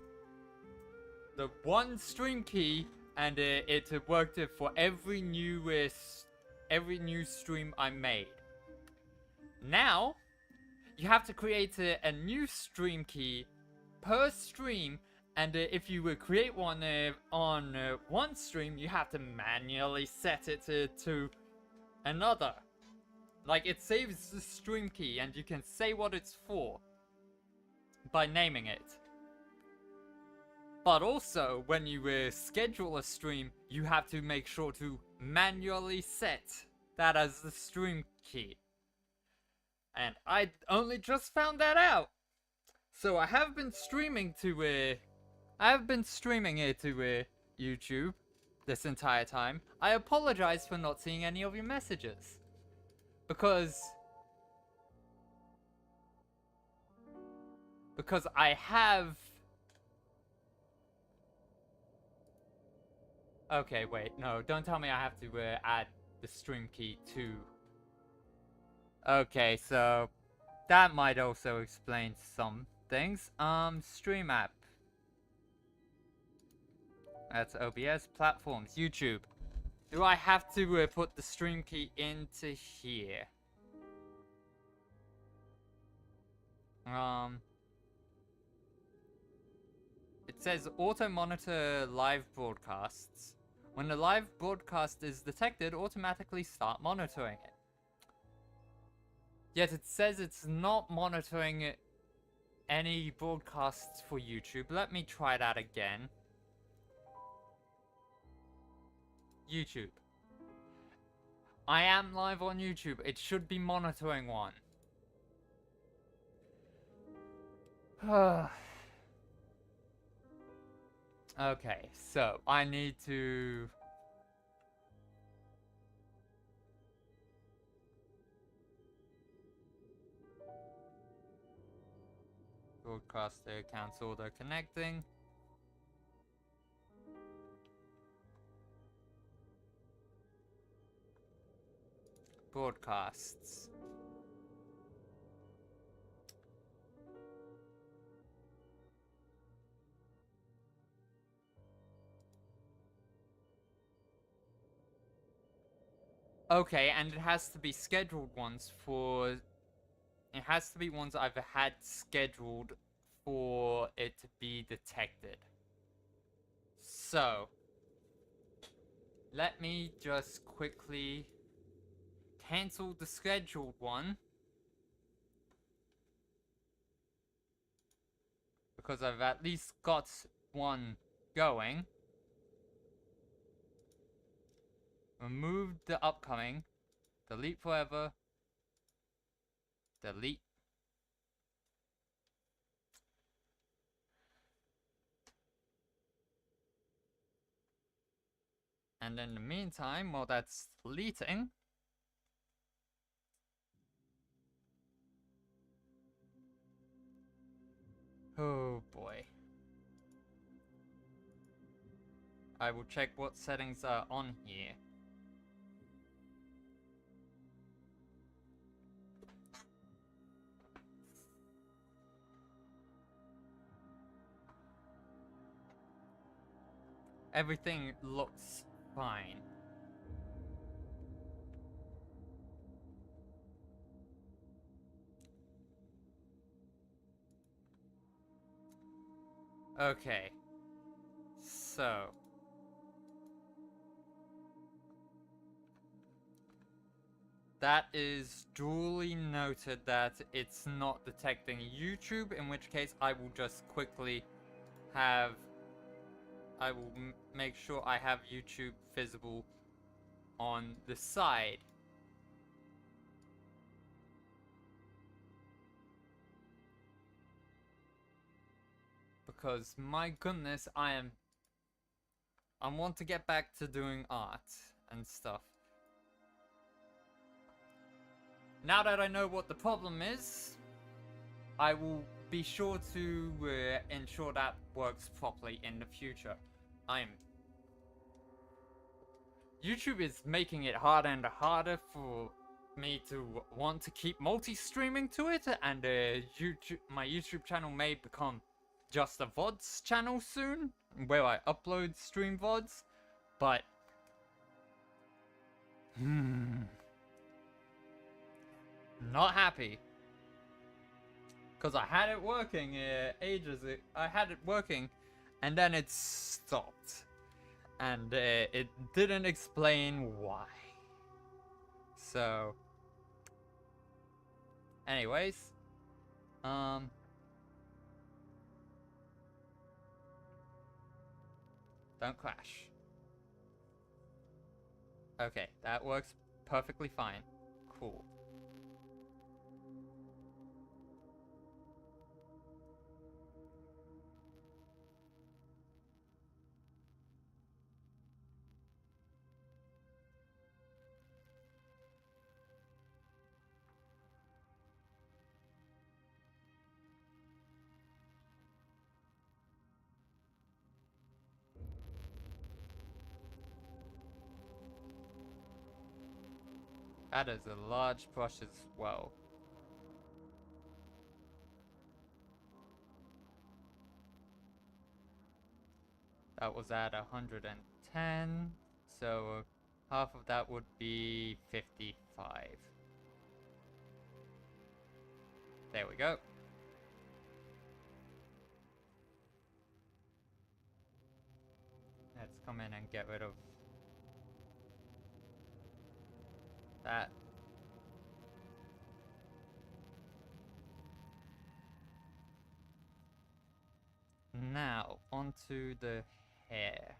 [SPEAKER 1] the one stream key, and it worked for every new stream I made. Now, you have to create a new stream key per stream, and if you would create one on one stream, you have to manually set it to another. Like, it saves the stream key, and you can say what it's for by naming it. But also, when you schedule a stream, you have to make sure to manually set that as the stream key. And I only just found that out. So I have been streaming to YouTube this entire time. I apologize for not seeing any of your messages. Because I have... Okay, wait, no, don't tell me I have to add the stream key to... Okay, so that might also explain some things. Stream app. That's OBS, platforms, YouTube. Do I have to put the stream key into here? It says auto monitor live broadcasts. When the live broadcast is detected, automatically start monitoring it. Yet it says it's not monitoring any broadcasts for YouTube. Let me try that again. YouTube. I am live on YouTube. It should be monitoring one. Okay, so I need to... Broadcaster accounts auto connecting. Broadcasts. Okay, and it has to be scheduled ones for... It has to be ones I've had scheduled for it to be detected. So, let me just quickly cancel the scheduled one. Because I've at least got one going. Remove the upcoming. Delete forever. Delete. And in the meantime, while that's deleting, oh boy. I will check what settings are on here. Everything looks fine. Okay. So. That is duly noted that it's not detecting YouTube, in which case I will just quickly have... I will make sure I have YouTube visible on the side. Because, my goodness, I want to get back to doing art and stuff. Now that I know what the problem is, I will be sure to ensure that works properly in the future. YouTube is making it harder and harder for me to want to keep multi-streaming to it, and my YouTube channel may become just a VODs channel soon, where I upload stream VODs, but... not happy. Because I had it working I had it working, and then it stopped. And it didn't explain why. So... anyways. Don't crash. Okay, that works perfectly fine. Cool. That is a large brush as well. That was at 110, so half of that would be 55. There we go. Let's come in and get rid of that. Now, onto the hair.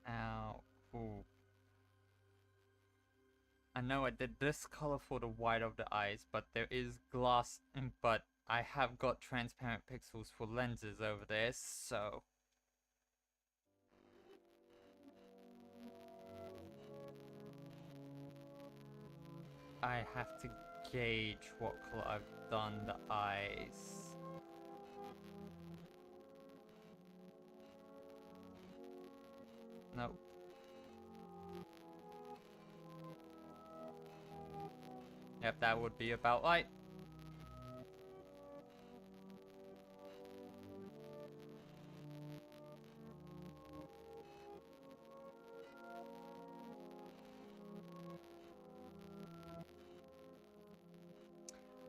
[SPEAKER 1] Now, ooh. I know I did this color for the white of the eyes, but there is glass, but I have got transparent pixels for lenses over there, so... I have to gauge what color I've done the eyes. Nope. Yep, that would be about right.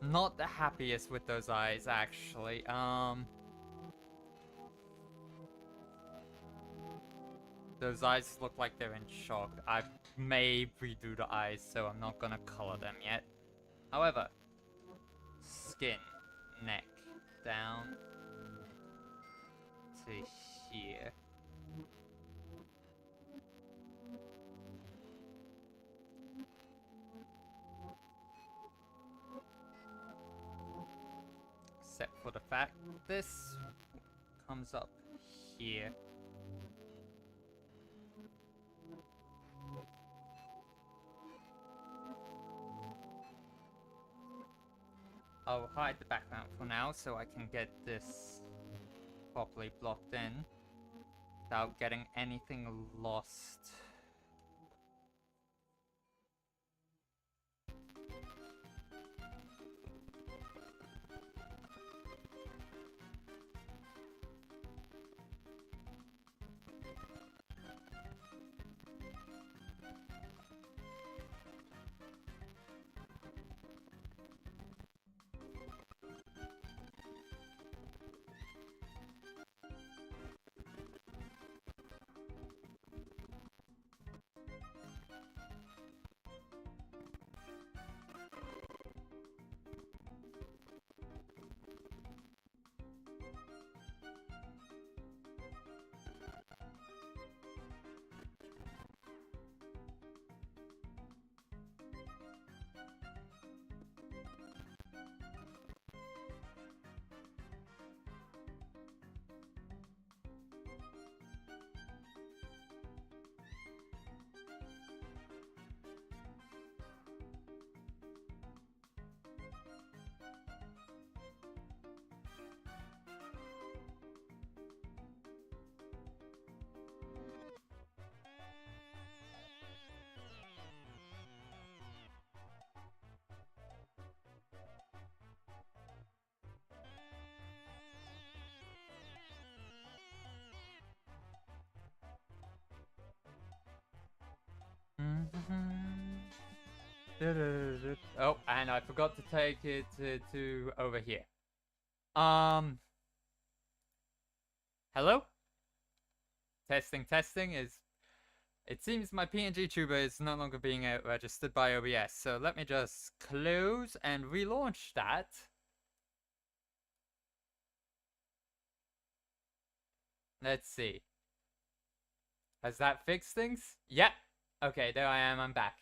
[SPEAKER 1] Not the happiest with those eyes, actually. Those eyes look like they're in shock. I may redo the eyes, so I'm not gonna color them yet. However, skin, neck, down to here. Except for the fact this comes up here. I'll hide the background for now so I can get this properly blocked in without getting anything lost. Oh, and I forgot to take it to over here. Hello? Testing is... It seems my PNG tuber is no longer being registered by OBS, so let me just close and relaunch that. Let's see. Has that fixed things? Yep. Okay, there I am, I'm back.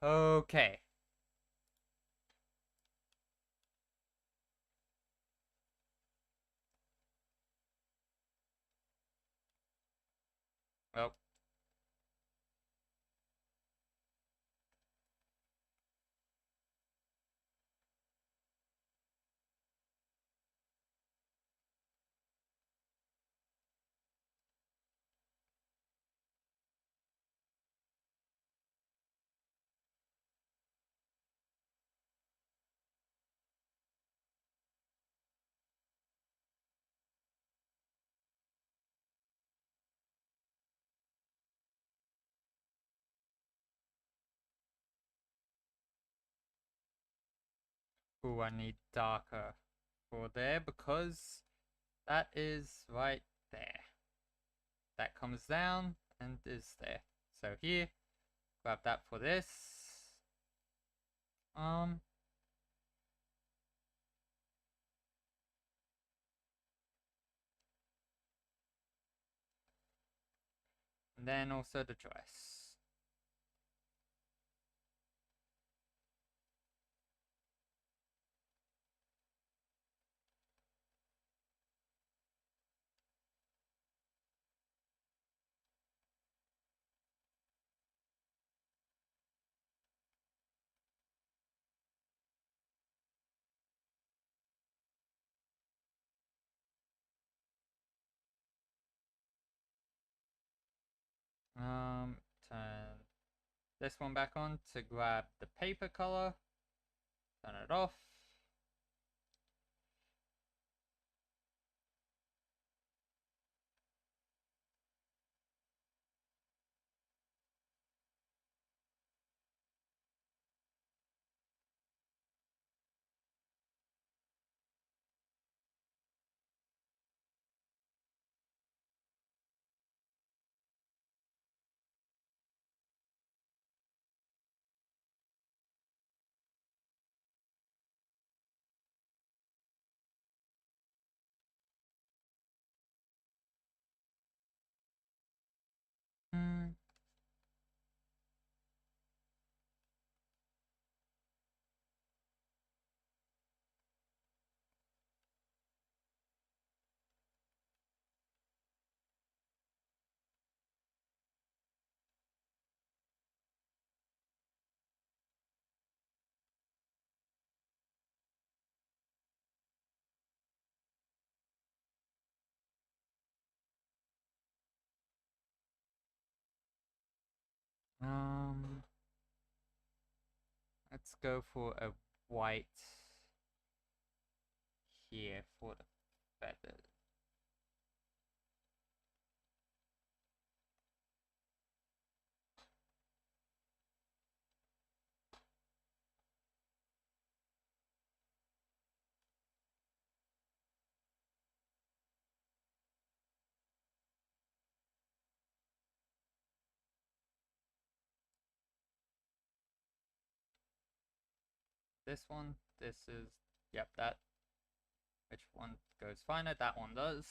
[SPEAKER 1] Okay. Well. Ooh, I need darker for there because that is right there. That comes down and is there. So here, grab that for this. And then also the dress. Turn this one back on to grab the paper color. Turn it off. Hmm. Um, let's go for a white here for the feathers. This one, this is, yep, that. Which one goes finer? That one does.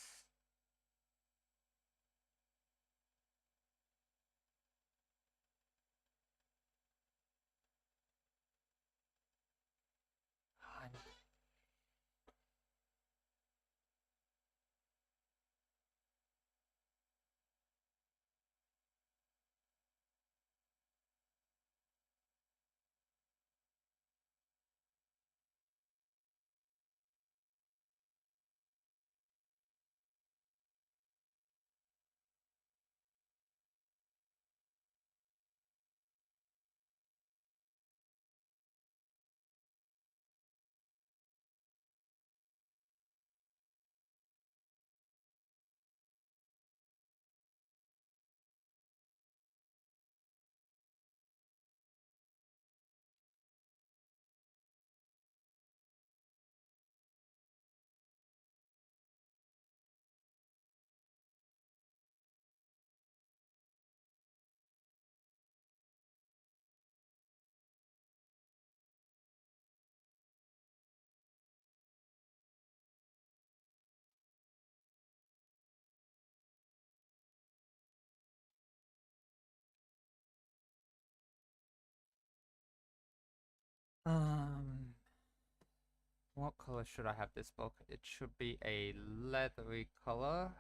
[SPEAKER 1] Um, what color should I have this book? It should be a leathery color.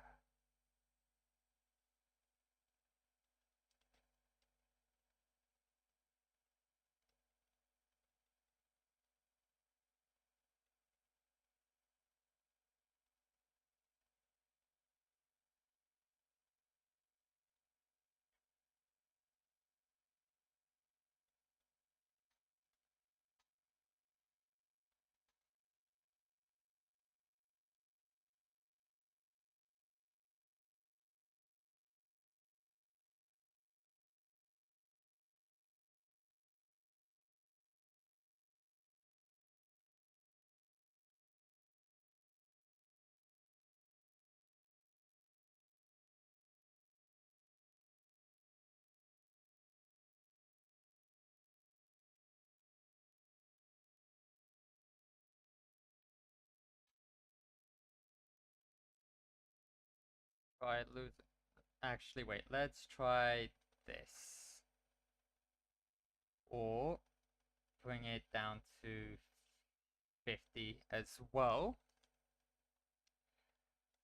[SPEAKER 1] Right, lose. Actually, wait. Let's try this, or bring it down to 50 as well.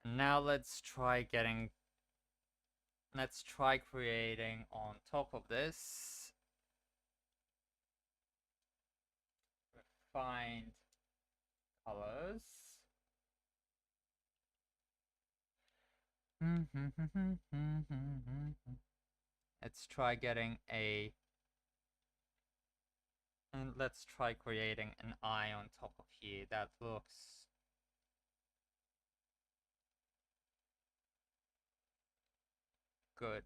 [SPEAKER 1] And now let's try getting. Let's try creating on top of this refined colors. Let's try getting a. And let's try creating an eye on top of here. That looks good.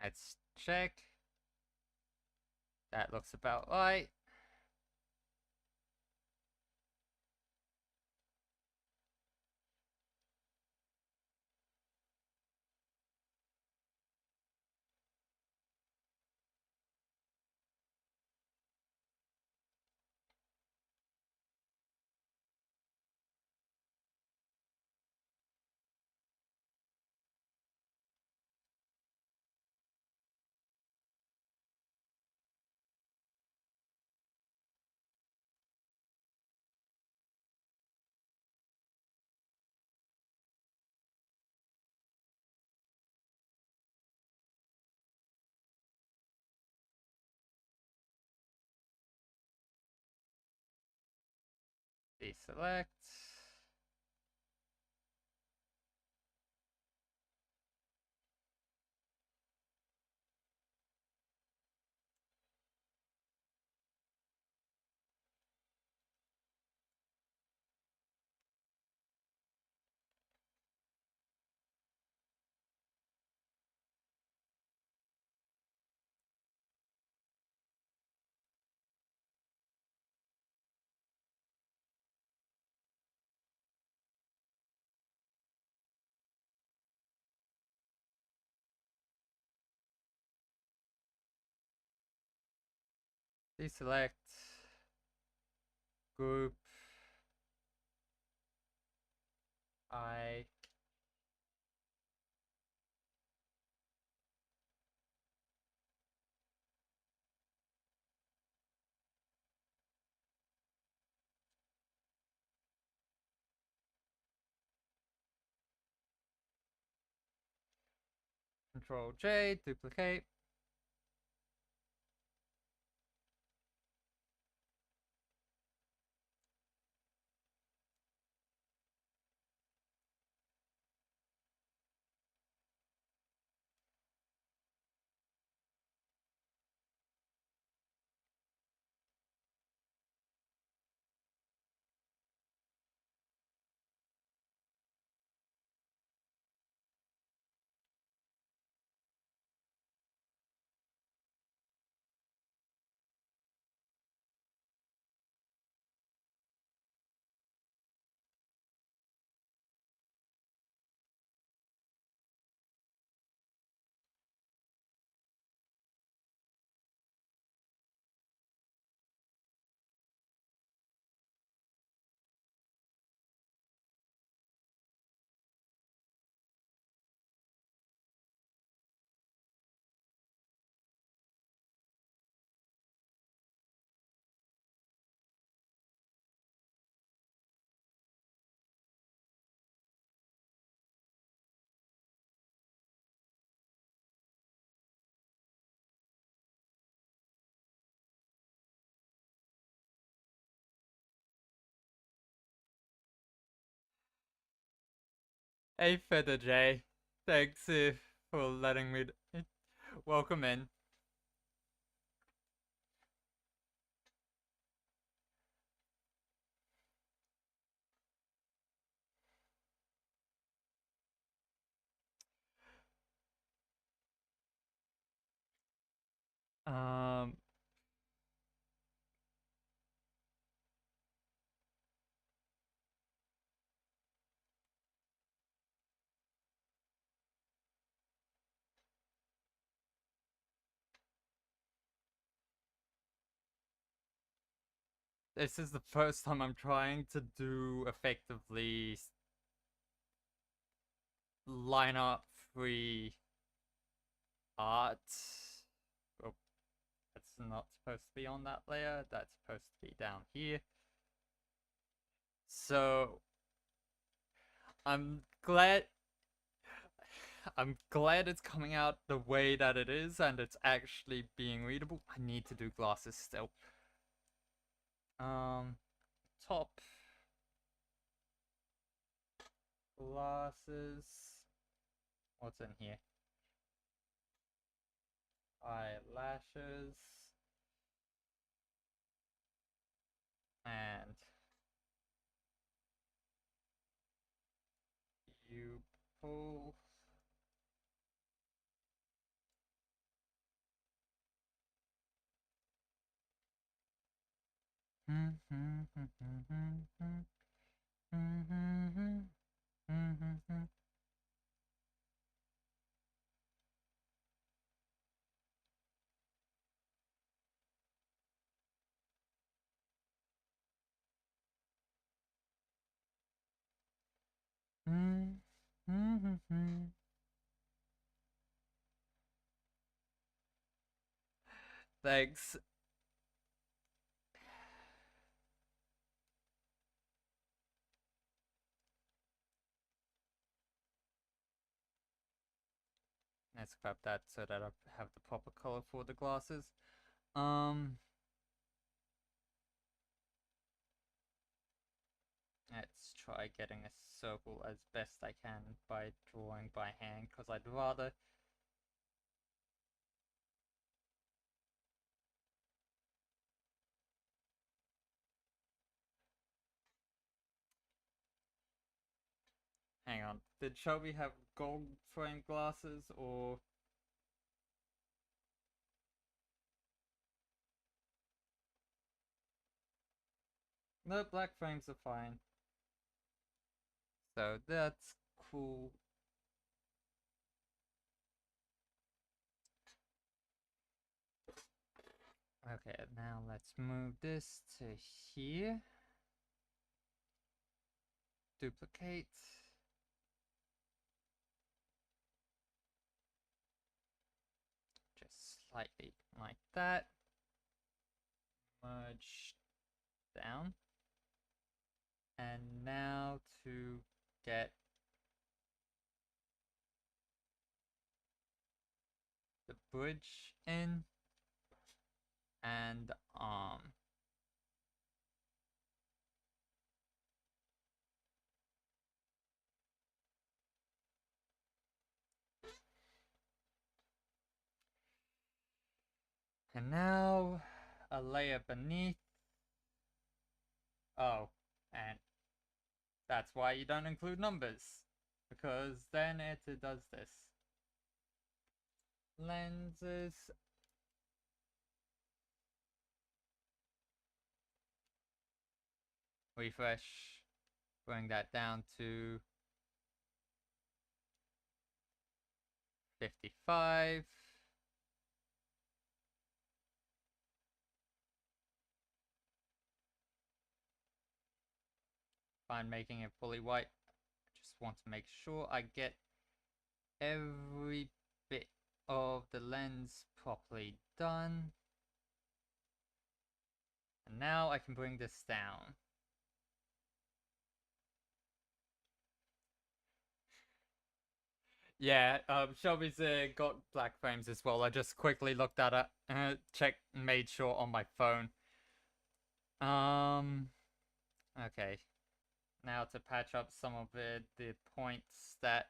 [SPEAKER 1] Let's check. That looks about right. Deselect. Deselect. Group. I. Control J. Duplicate. Hey, Feather J. Thanks for letting me welcome in. Um, this is the first time I'm trying to do effectively line up free art. Oh, that's not supposed to be on that layer. That's supposed to be down here. So I'm glad it's coming out the way that it is and it's actually being readable. I need to do glasses still. Top glasses. What's in here? Eyelashes. And pupils. Thanks. Let's grab that so that I have the proper color for the glasses. Let's try getting a circle as best I can by drawing by hand, because I'd rather... Hang on, did Shelby have gold frame glasses, or... No, black frames are fine. So that's cool. Okay, now let's move this to here. Duplicate. Just slightly like that. Merge down. And now to get the bridge in and arm. And now a layer beneath. Oh, and that's why you don't include numbers, because then it does this. Lenses. Refresh. Bring that down to 55. Fine, making it fully white. I just want to make sure I get every bit of the lens properly done. And now I can bring this down. Yeah, Shelby's got black frames as well. I just quickly looked at it, checked, made sure on my phone. Okay. now to patch up some of the points that...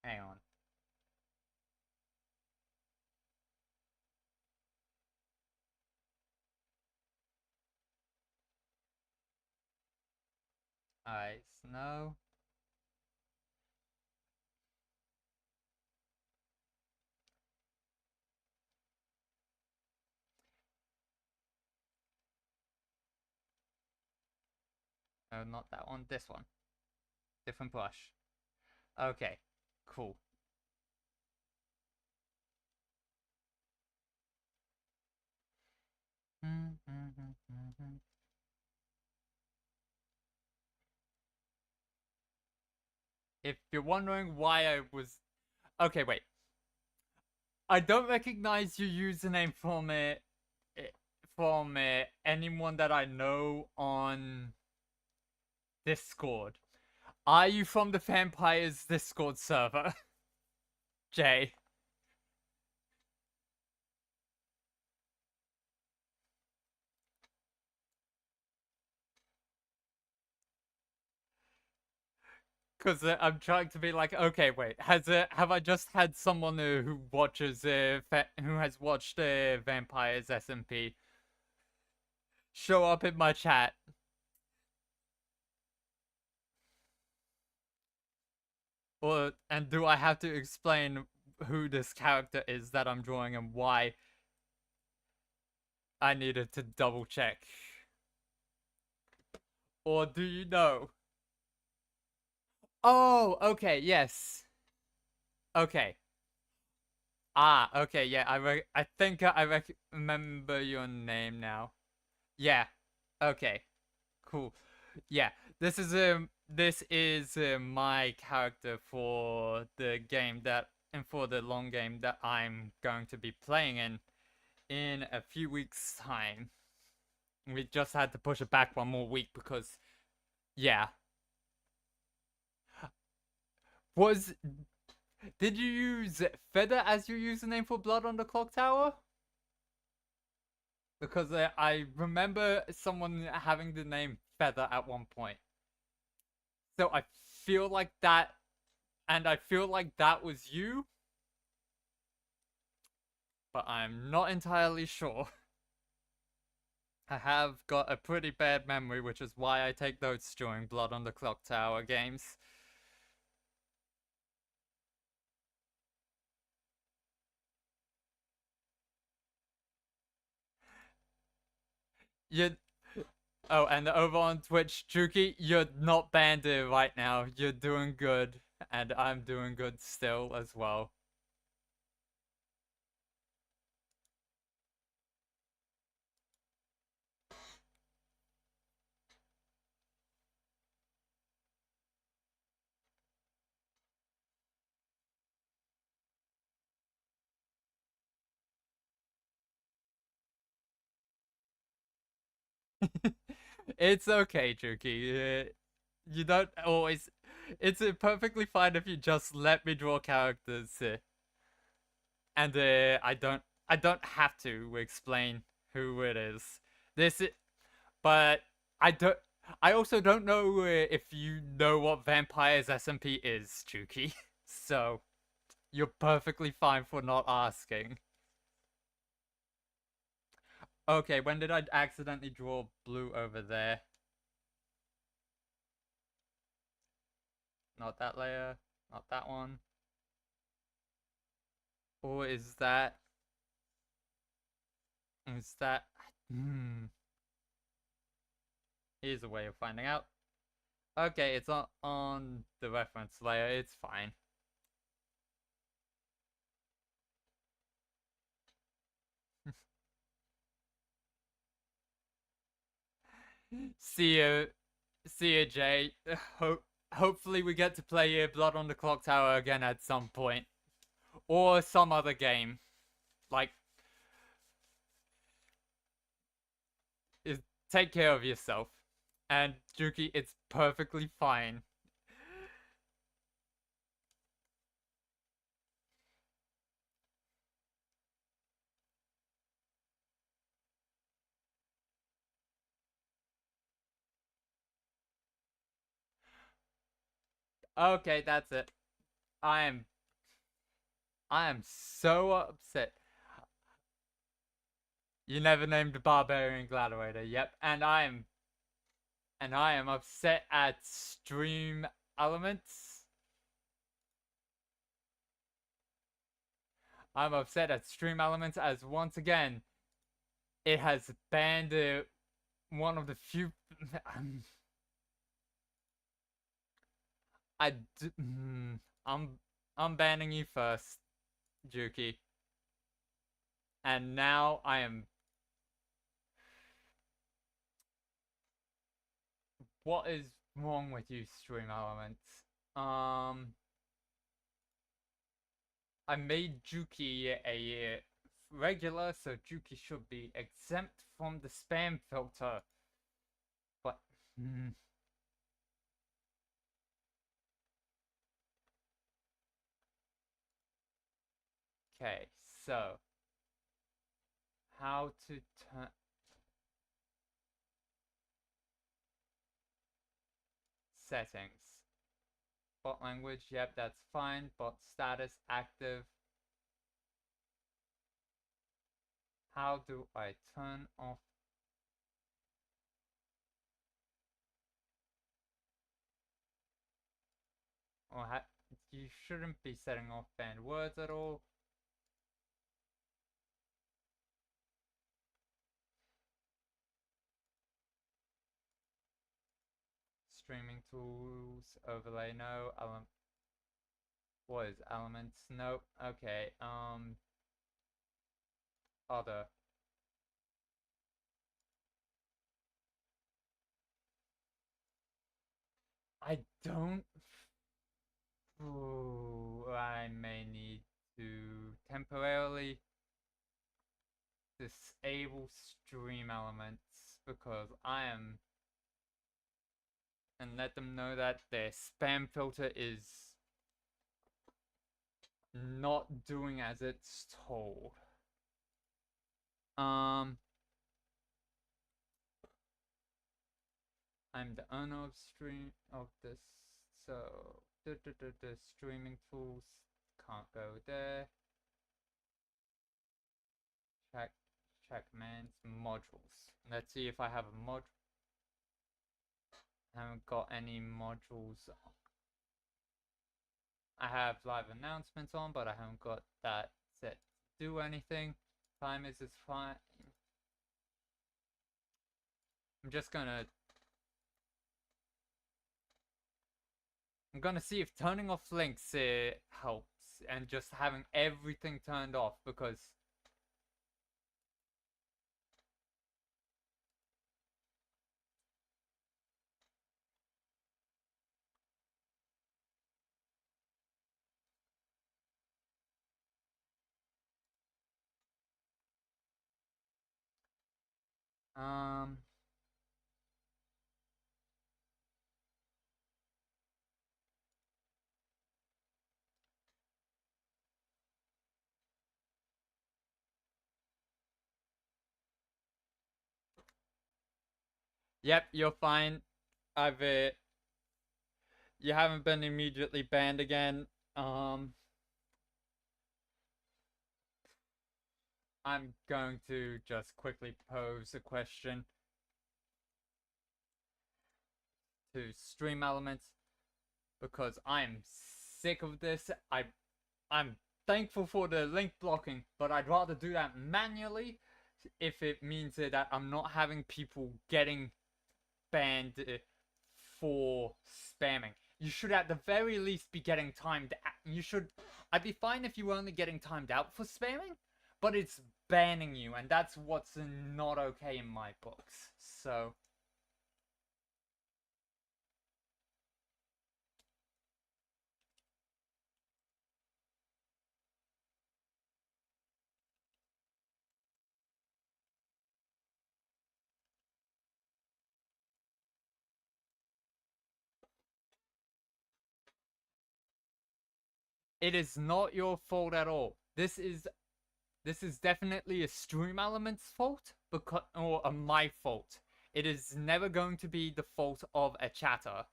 [SPEAKER 1] Hang on. Alright, Snow. No, not that one. This one. Different brush. Okay, cool. If you're wondering why I was... Okay, wait. I don't recognize your username from anyone that I know on Discord. Are you from the Vampires Discord server? Jay. Because I'm trying to be like, okay, wait, have I just had someone who watches who has watched Vampires SMP show up in my chat? And do I have to explain who this character is that I'm drawing and why I needed to double check? Or do you know? Oh, okay, yes. Okay. Ah, okay, yeah, I think I remember your name now. Yeah. Okay. Cool. Yeah. This is my character for the game that and for the long game that I'm going to be playing in a few weeks' time. We just had to push it back one more week because yeah. Was Did you use Feather as your username for Blood on the Clock Tower? Because I remember someone having the name Feather at one point. So I feel like that, and I feel like that was you, but I'm not entirely sure. I have got a pretty bad memory, which is why I take notes during Blood on the Clock Tower games. You Oh, and over on Twitch, Juki, you're not banned right now. You're doing good, and I'm doing good still as well. It's okay, Juki. You don't always... It's perfectly fine if you just let me draw characters. And I don't have to explain who it is. But I don't... I also don't know if you know what Vampires SMP is, Juki. So, you're perfectly fine for not asking. Okay, when did I accidentally draw blue over there? Not that layer. Not that one. Or is that... Is that... Here's a way of finding out. Okay, it's on the reference layer. It's fine. See you, Jay. Hopefully we get to play Blood on the Clock Tower again at some point. Or some other game. Like... Take care of yourself. And Juki, it's perfectly fine. Okay, that's it. I am so upset. You never named a barbarian gladiator. Yep, and I am upset at Stream Elements. I'm upset at Stream Elements as once again it has banned one of the few. I d- I'm banning you first, Juki, and now I am. What is wrong with you, Stream Elements? I made Juki a regular, so Juki should be exempt from the spam filter. But okay, so how to turn settings? Bot language, yep, that's fine. Bot status active. How do I turn off? Or you shouldn't be setting off banned words at all. Streaming tools, overlay, no. What is elements? Nope. Okay. Other. I don't. Ooh, I may need to temporarily disable stream elements because I am, and let them know that their spam filter is not doing as it's told. I'm the owner of this, so the streaming tools can't go there. Check commands, modules. Let's see if I have a mod. I haven't got any modules. I have live announcements on, but I haven't got that set to do anything. Timers is fine. I'm just gonna see if turning off links helps, and just having everything turned off, because yep, you're fine. I've you haven't been immediately banned again. I'm going to just quickly pose a question to Stream Elements because I'm sick of this. I'm thankful for the link blocking, but I'd rather do that manually if it means that I'm not having people getting banned for spamming. You should at the very least be getting timed out. I'd be fine if you were only getting timed out for spamming, but it's banning you, and that's what's not okay in my books. So it is not your fault at all. This is definitely a Stream Element's fault, or my fault. It is never going to be the fault of a chatter.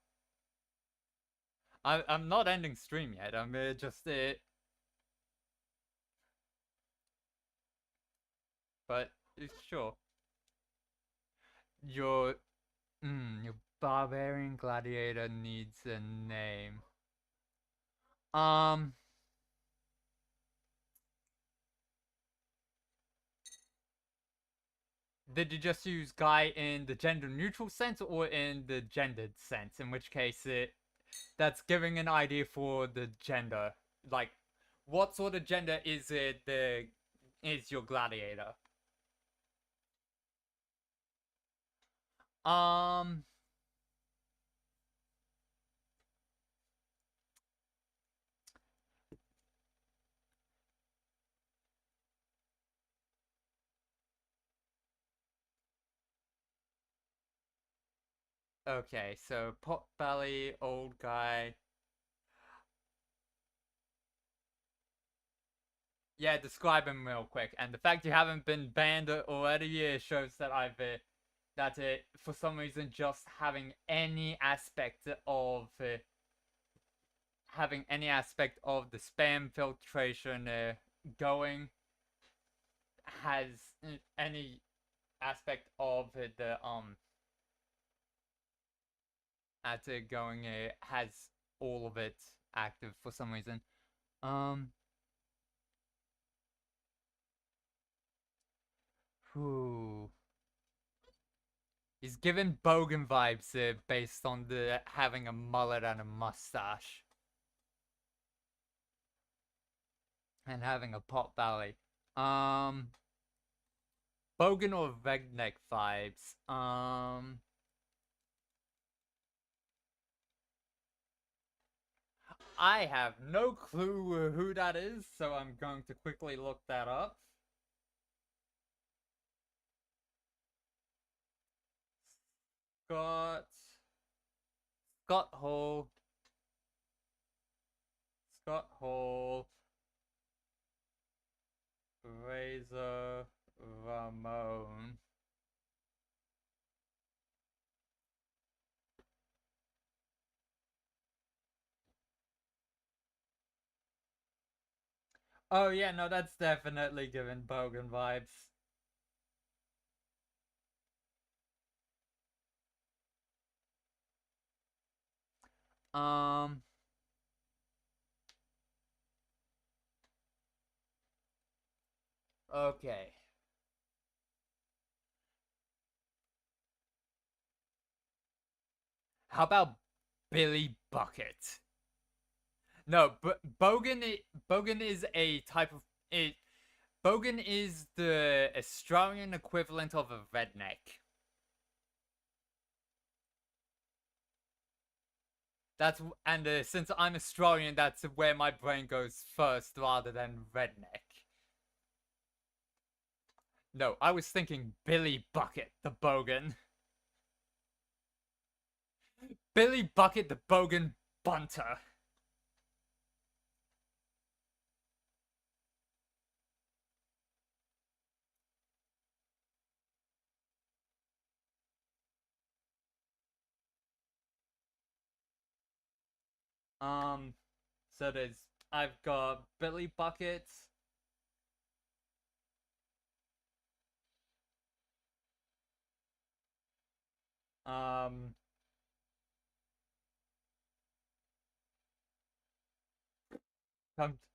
[SPEAKER 1] I'm not ending stream yet. I'm just but sure. Your your barbarian gladiator needs a name. Um. Did you just use guy in the gender neutral sense or in the gendered sense? In which case, that's giving an idea for the gender. Like, what sort of gender is it? Is your gladiator? Um. Okay, so pot belly, old guy. Yeah, describe him real quick. And the fact you haven't been banned already shows that that for some reason just having any aspect of the spam filtration going has any aspect of the at it going has all of it active for some reason. Um. Whew. He's giving Bogan vibes based on the having a mullet and a mustache. And having a pot belly. Um. Bogan or Vegneck vibes. I have no clue who that is, so I'm going to quickly look that up. Scott. Scott Hall. Scott Hall. Razor Ramon. Oh yeah, no, that's definitely giving Bogan vibes. Um. Okay. How about Billy Bucket? No, but Bogan is a type of it. Bogan is the Australian equivalent of a redneck. That's and since I'm Australian, that's where my brain goes first, rather than redneck. No, I was thinking Billy Bucket, the Bogan. Billy Bucket, the Bogan Bunter. Um, so there's I've got Billy Bucket. Um,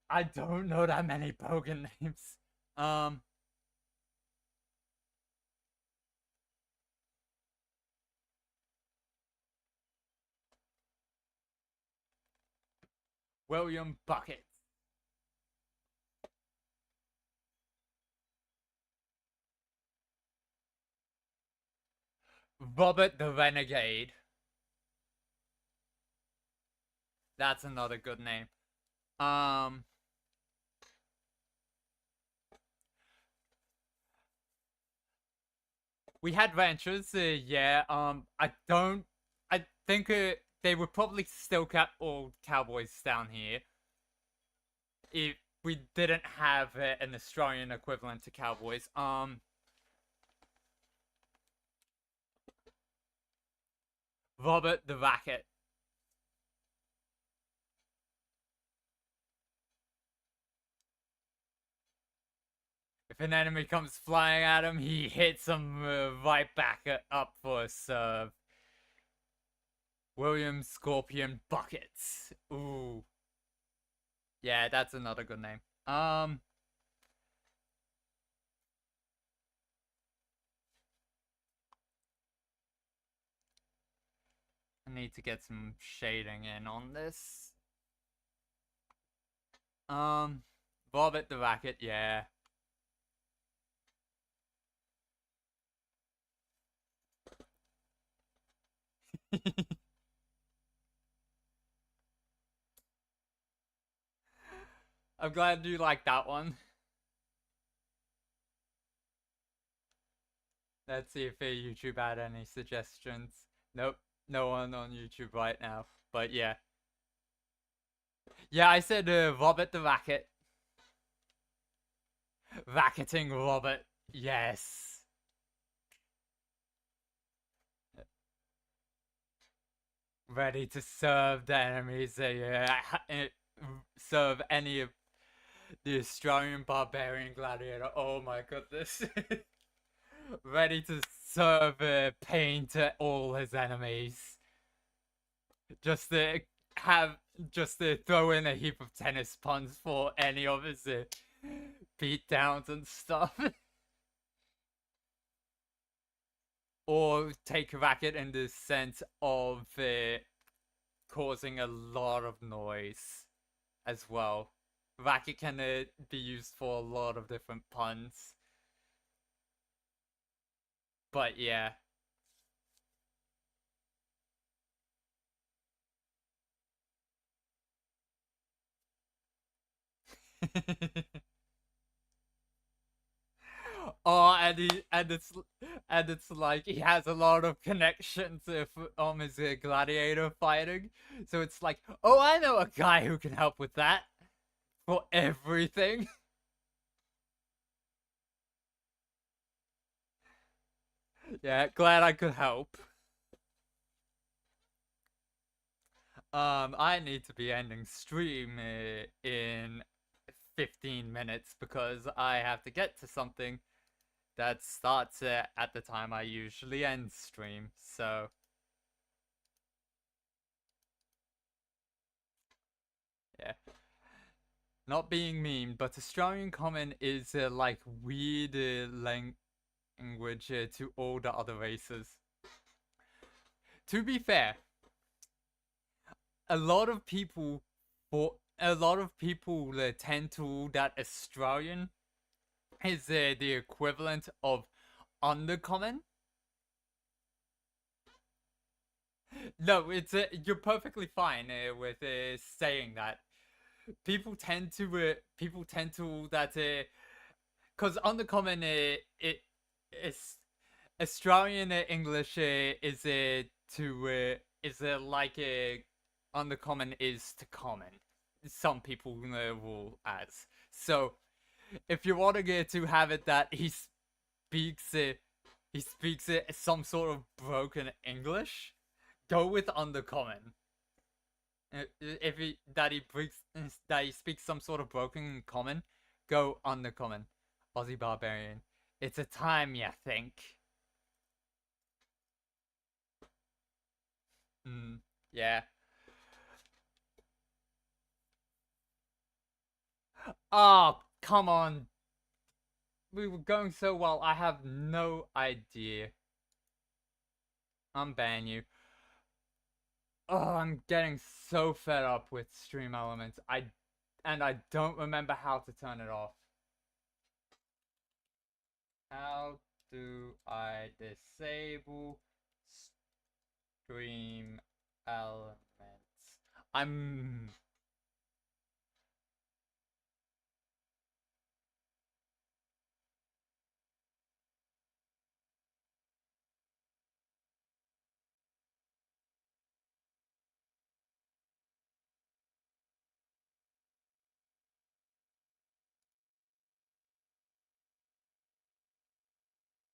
[SPEAKER 1] I don't know that many Bogan names. Um, William Bucket. Robert the Renegade. That's another good name. Um, we had ranchers, yeah. I think they would probably still cap all cowboys down here if we didn't have an Australian equivalent to cowboys. Robert the Racket. If an enemy comes flying at him, he hits him right back up for a serve. William Scorpion Buckets. Ooh. Yeah, that's another good name. I need to get some shading in on this. Robert the Racket, yeah. I'm glad you like that one. Let's see if YouTube had any suggestions. Nope, no one on YouTube right now. But yeah. Yeah, I said Robert the Racket. Racketing Robert. Yes. Ready to serve the enemies. Serve any of the Australian barbarian gladiator. Oh my goodness. Ready to serve pain to all his enemies. Just to throw in a heap of tennis puns for any of his beatdowns and stuff. Or take racket in the sense of causing a lot of noise as well. Racket can be used for a lot of different puns. But yeah. Oh, and it's like he has a lot of connections his gladiator fighting, so it's like, oh, I know a guy who can help with that for everything. Yeah, glad I could help. I need to be ending stream in 15 minutes because I have to get to something that starts at the time I usually end stream, so yeah. Not being mean, but Australian Common is like weird language to all the other races. To be fair, a lot of people tend to that Australian is the equivalent of undercommon. No, it's you're perfectly fine with saying that. People tend to that because undercommon it is Australian English is to is like undercommon is to common. Some people rule as so. If you want to get to have it that he speaks some sort of broken English, go with undercommon. If he speaks some sort of broken common, go undercommon. Aussie barbarian. It's a time, ya think. Yeah. Oh, come on. We were going so well. I have no idea. I'm banning you. Oh, I'm getting so fed up with Stream Elements. I don't remember how to turn it off. How do I disable Stream Elements? I'm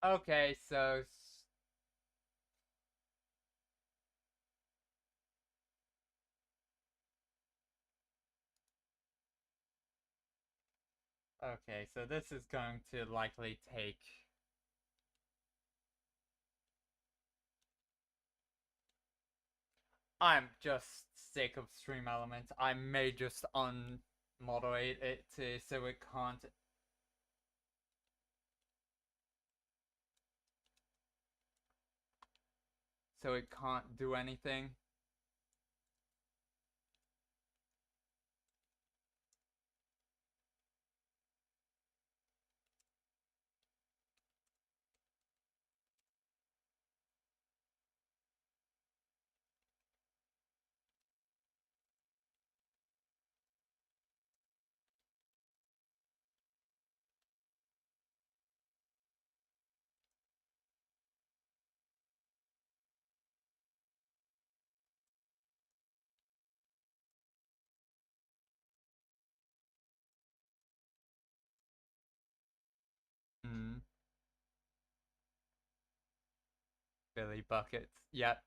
[SPEAKER 1] okay, so Okay, so this is going to likely take... I'm just sick of Stream Elements. I may just unmoderate it so it can't... So it can't do anything. Hmm. Billy Buckets. Yep.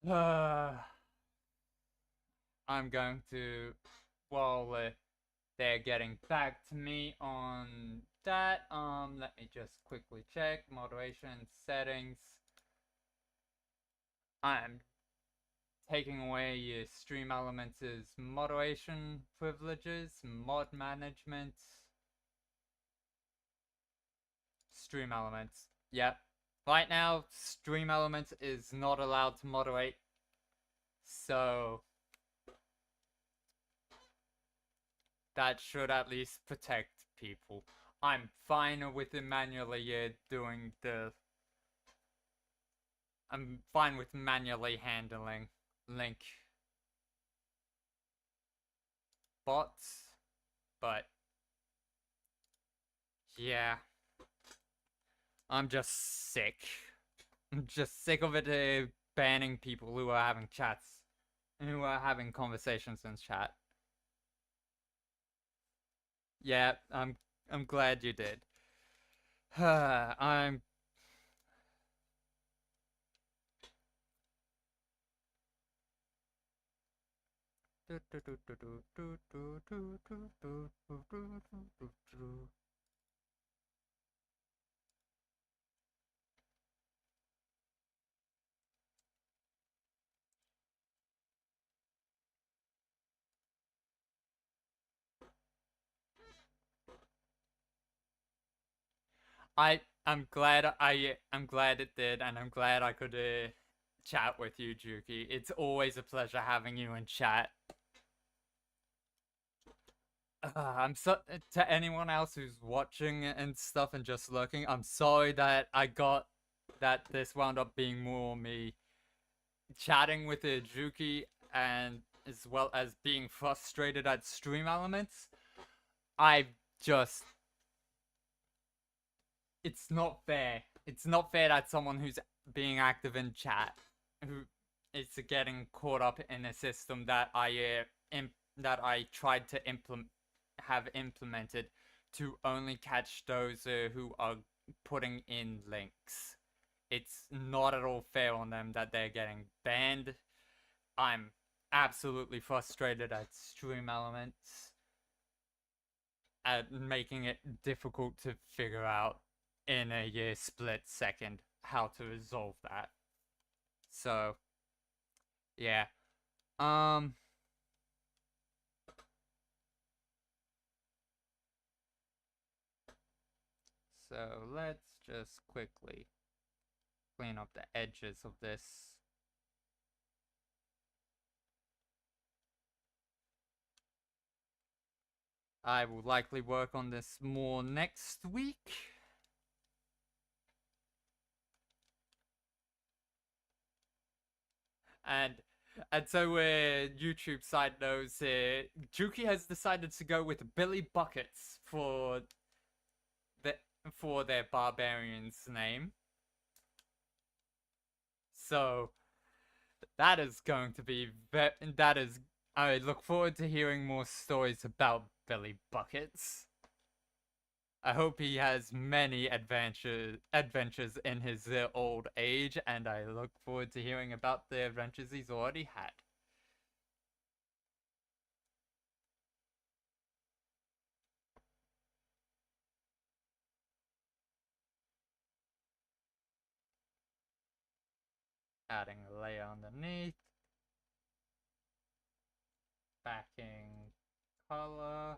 [SPEAKER 1] I'm going to... While they're getting back to me on that, let me just quickly check. Moderation settings. I'm taking away your Stream Elements' moderation privileges, mod management, Stream Elements. Yep. Right now, Stream Elements is not allowed to moderate, so that should at least protect people. I'm fine with it manually doing the... I'm fine with manually handling link bots, but yeah, I'm just sick. I'm just sick of it banning people who are having chats, who are having conversations in chat. Yeah, I'm glad you did. I'm... I'm glad I'm glad it did, and I'm glad I could chat with you, Juki. It's always a pleasure having you in chat. I'm so... To anyone else who's watching and stuff and just lurking, I'm sorry that this wound up being more me chatting with Juki, and as well as being frustrated at Stream Elements. I just... It's not fair. It's not fair that someone who's being active in chat, who is getting caught up in a system that I tried to have implemented to only catch those who are putting in links. It's not at all fair on them that they're getting banned. I'm absolutely frustrated at Stream Elements at making it difficult to figure out in a split second how to resolve that. So, yeah. So let's just quickly clean up the edges of this. I will likely work on this more next week. And And so, YouTube side notes, Juki has decided to go with Billy Buckets the for their barbarian's name. So that is going to be that is. I look forward to hearing more stories about Billy Buckets. I hope he has many adventures in his old age, and I look forward to hearing about the adventures he's already had. Adding a layer underneath, backing color,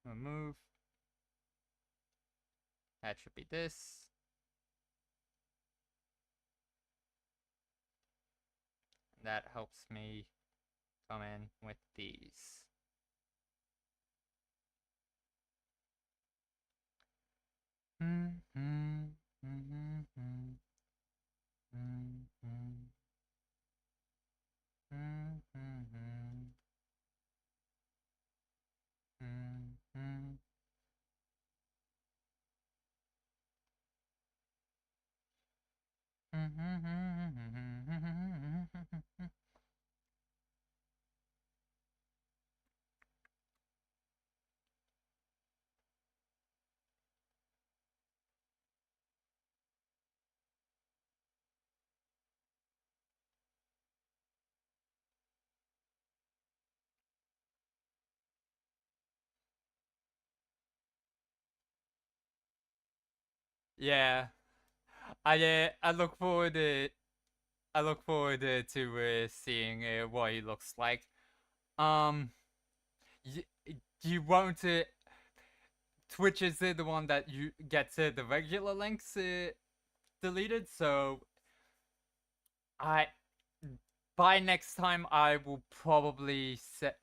[SPEAKER 1] remove. That should be this. That helps me come in with these. Yeah, I look forward to seeing what he looks like. Um, y- you won't. Twitch is the one that you gets the regular links deleted, so I by next time I will probably set.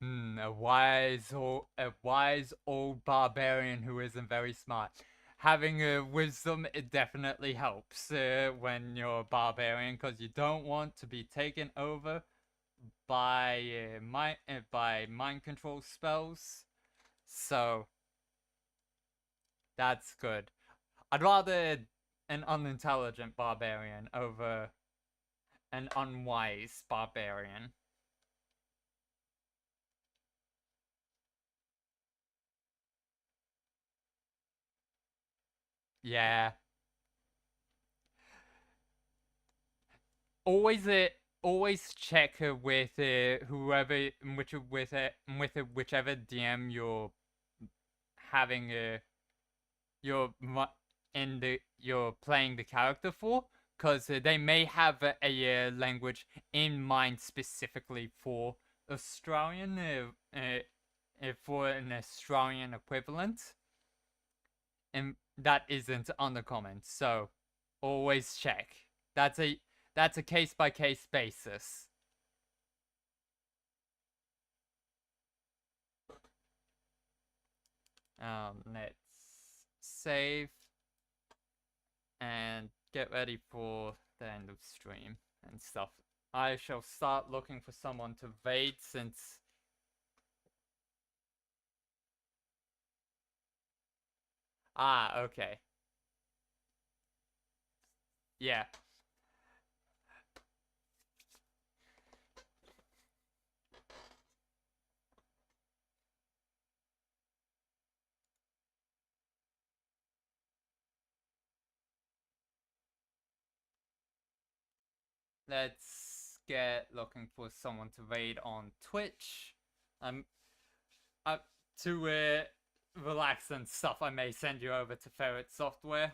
[SPEAKER 1] A wise old barbarian who isn't very smart. Having a wisdom, it definitely helps when you're a barbarian, because you don't want to be taken over by mind control spells. So that's good. I'd rather an unintelligent barbarian over an unwise barbarian. Yeah. Always always check with whoever whichever DM having you're you're playing the character for, because they may have language in mind specifically for Australian for an Australian equivalent, and that isn't uncommon. So always check. That's a that's a case by case basis. Let's save and get ready for the end of stream and stuff. I shall start looking for someone to raid since. Ah, okay. Yeah. Let's get looking for someone to raid on Twitch. I'm up to relax and stuff. I may send you over to Ferret Software,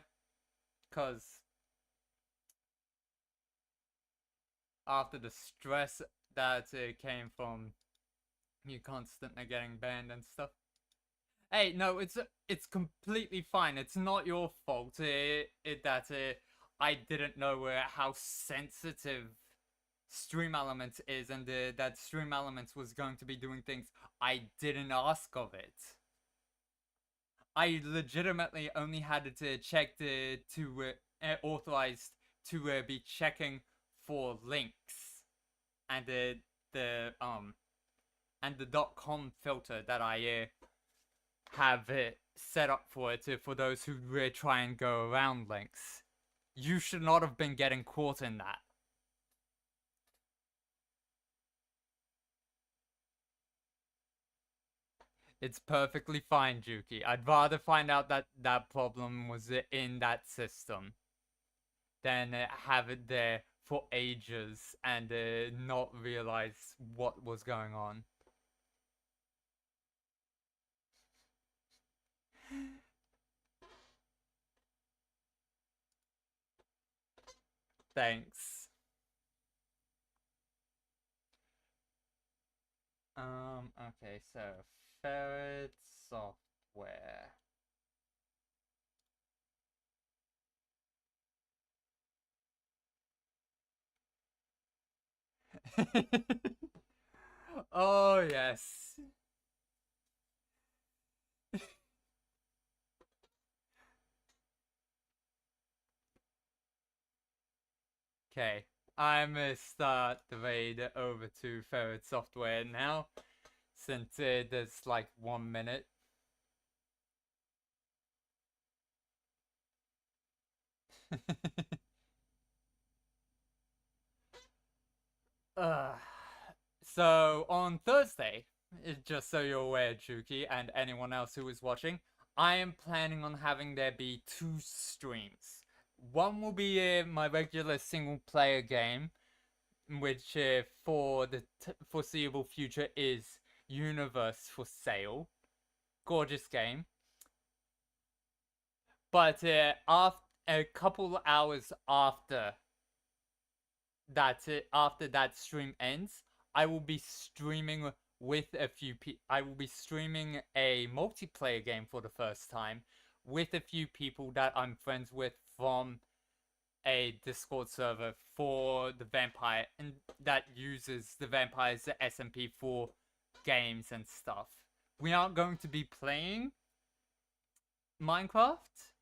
[SPEAKER 1] cause after the stress that came from you constantly getting banned and stuff. Hey, no, it's completely fine. It's not your fault that I didn't know how sensitive Stream Elements is, and that Stream Elements was going to be doing things I didn't ask of it. I legitimately only had to check to authorized to be checking for links and the .com filter that I have set up for it for those who try and go around links. You should not have been getting caught in that. It's perfectly fine, Juki. I'd rather find out that that problem was in that system than have it there for ages and not realize what was going on. Thanks. Okay, so Ferret software. Oh, yes. Okay, I'm gonna start the raid over to Ferret software now, since there's like 1 minute. uh, so on Thursday, just so you're aware, Juki, and anyone else who is watching, I am planning on having there be 2 streams. One will be my regular single player game, which for the foreseeable future is Universe for Sale. Gorgeous game. But after a couple hours after that stream ends, I will be streaming with a few people. I will be streaming a multiplayer game for the first time with a few people that I'm friends with from a Discord server for the vampire, and that uses the vampire's SMP for games and stuff. We aren't going to be playing Minecraft.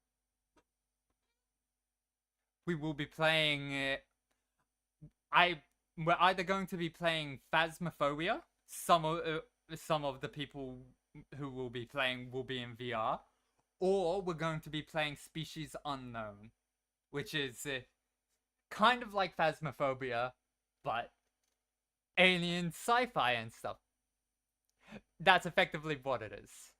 [SPEAKER 1] We will be playing we're either going to be playing Phasmophobia. Some of the people who will be playing will be in VR, or we're going to be playing Species Unknown, which is kind of like Phasmophobia, but alien sci-fi and stuff. That's effectively what it is.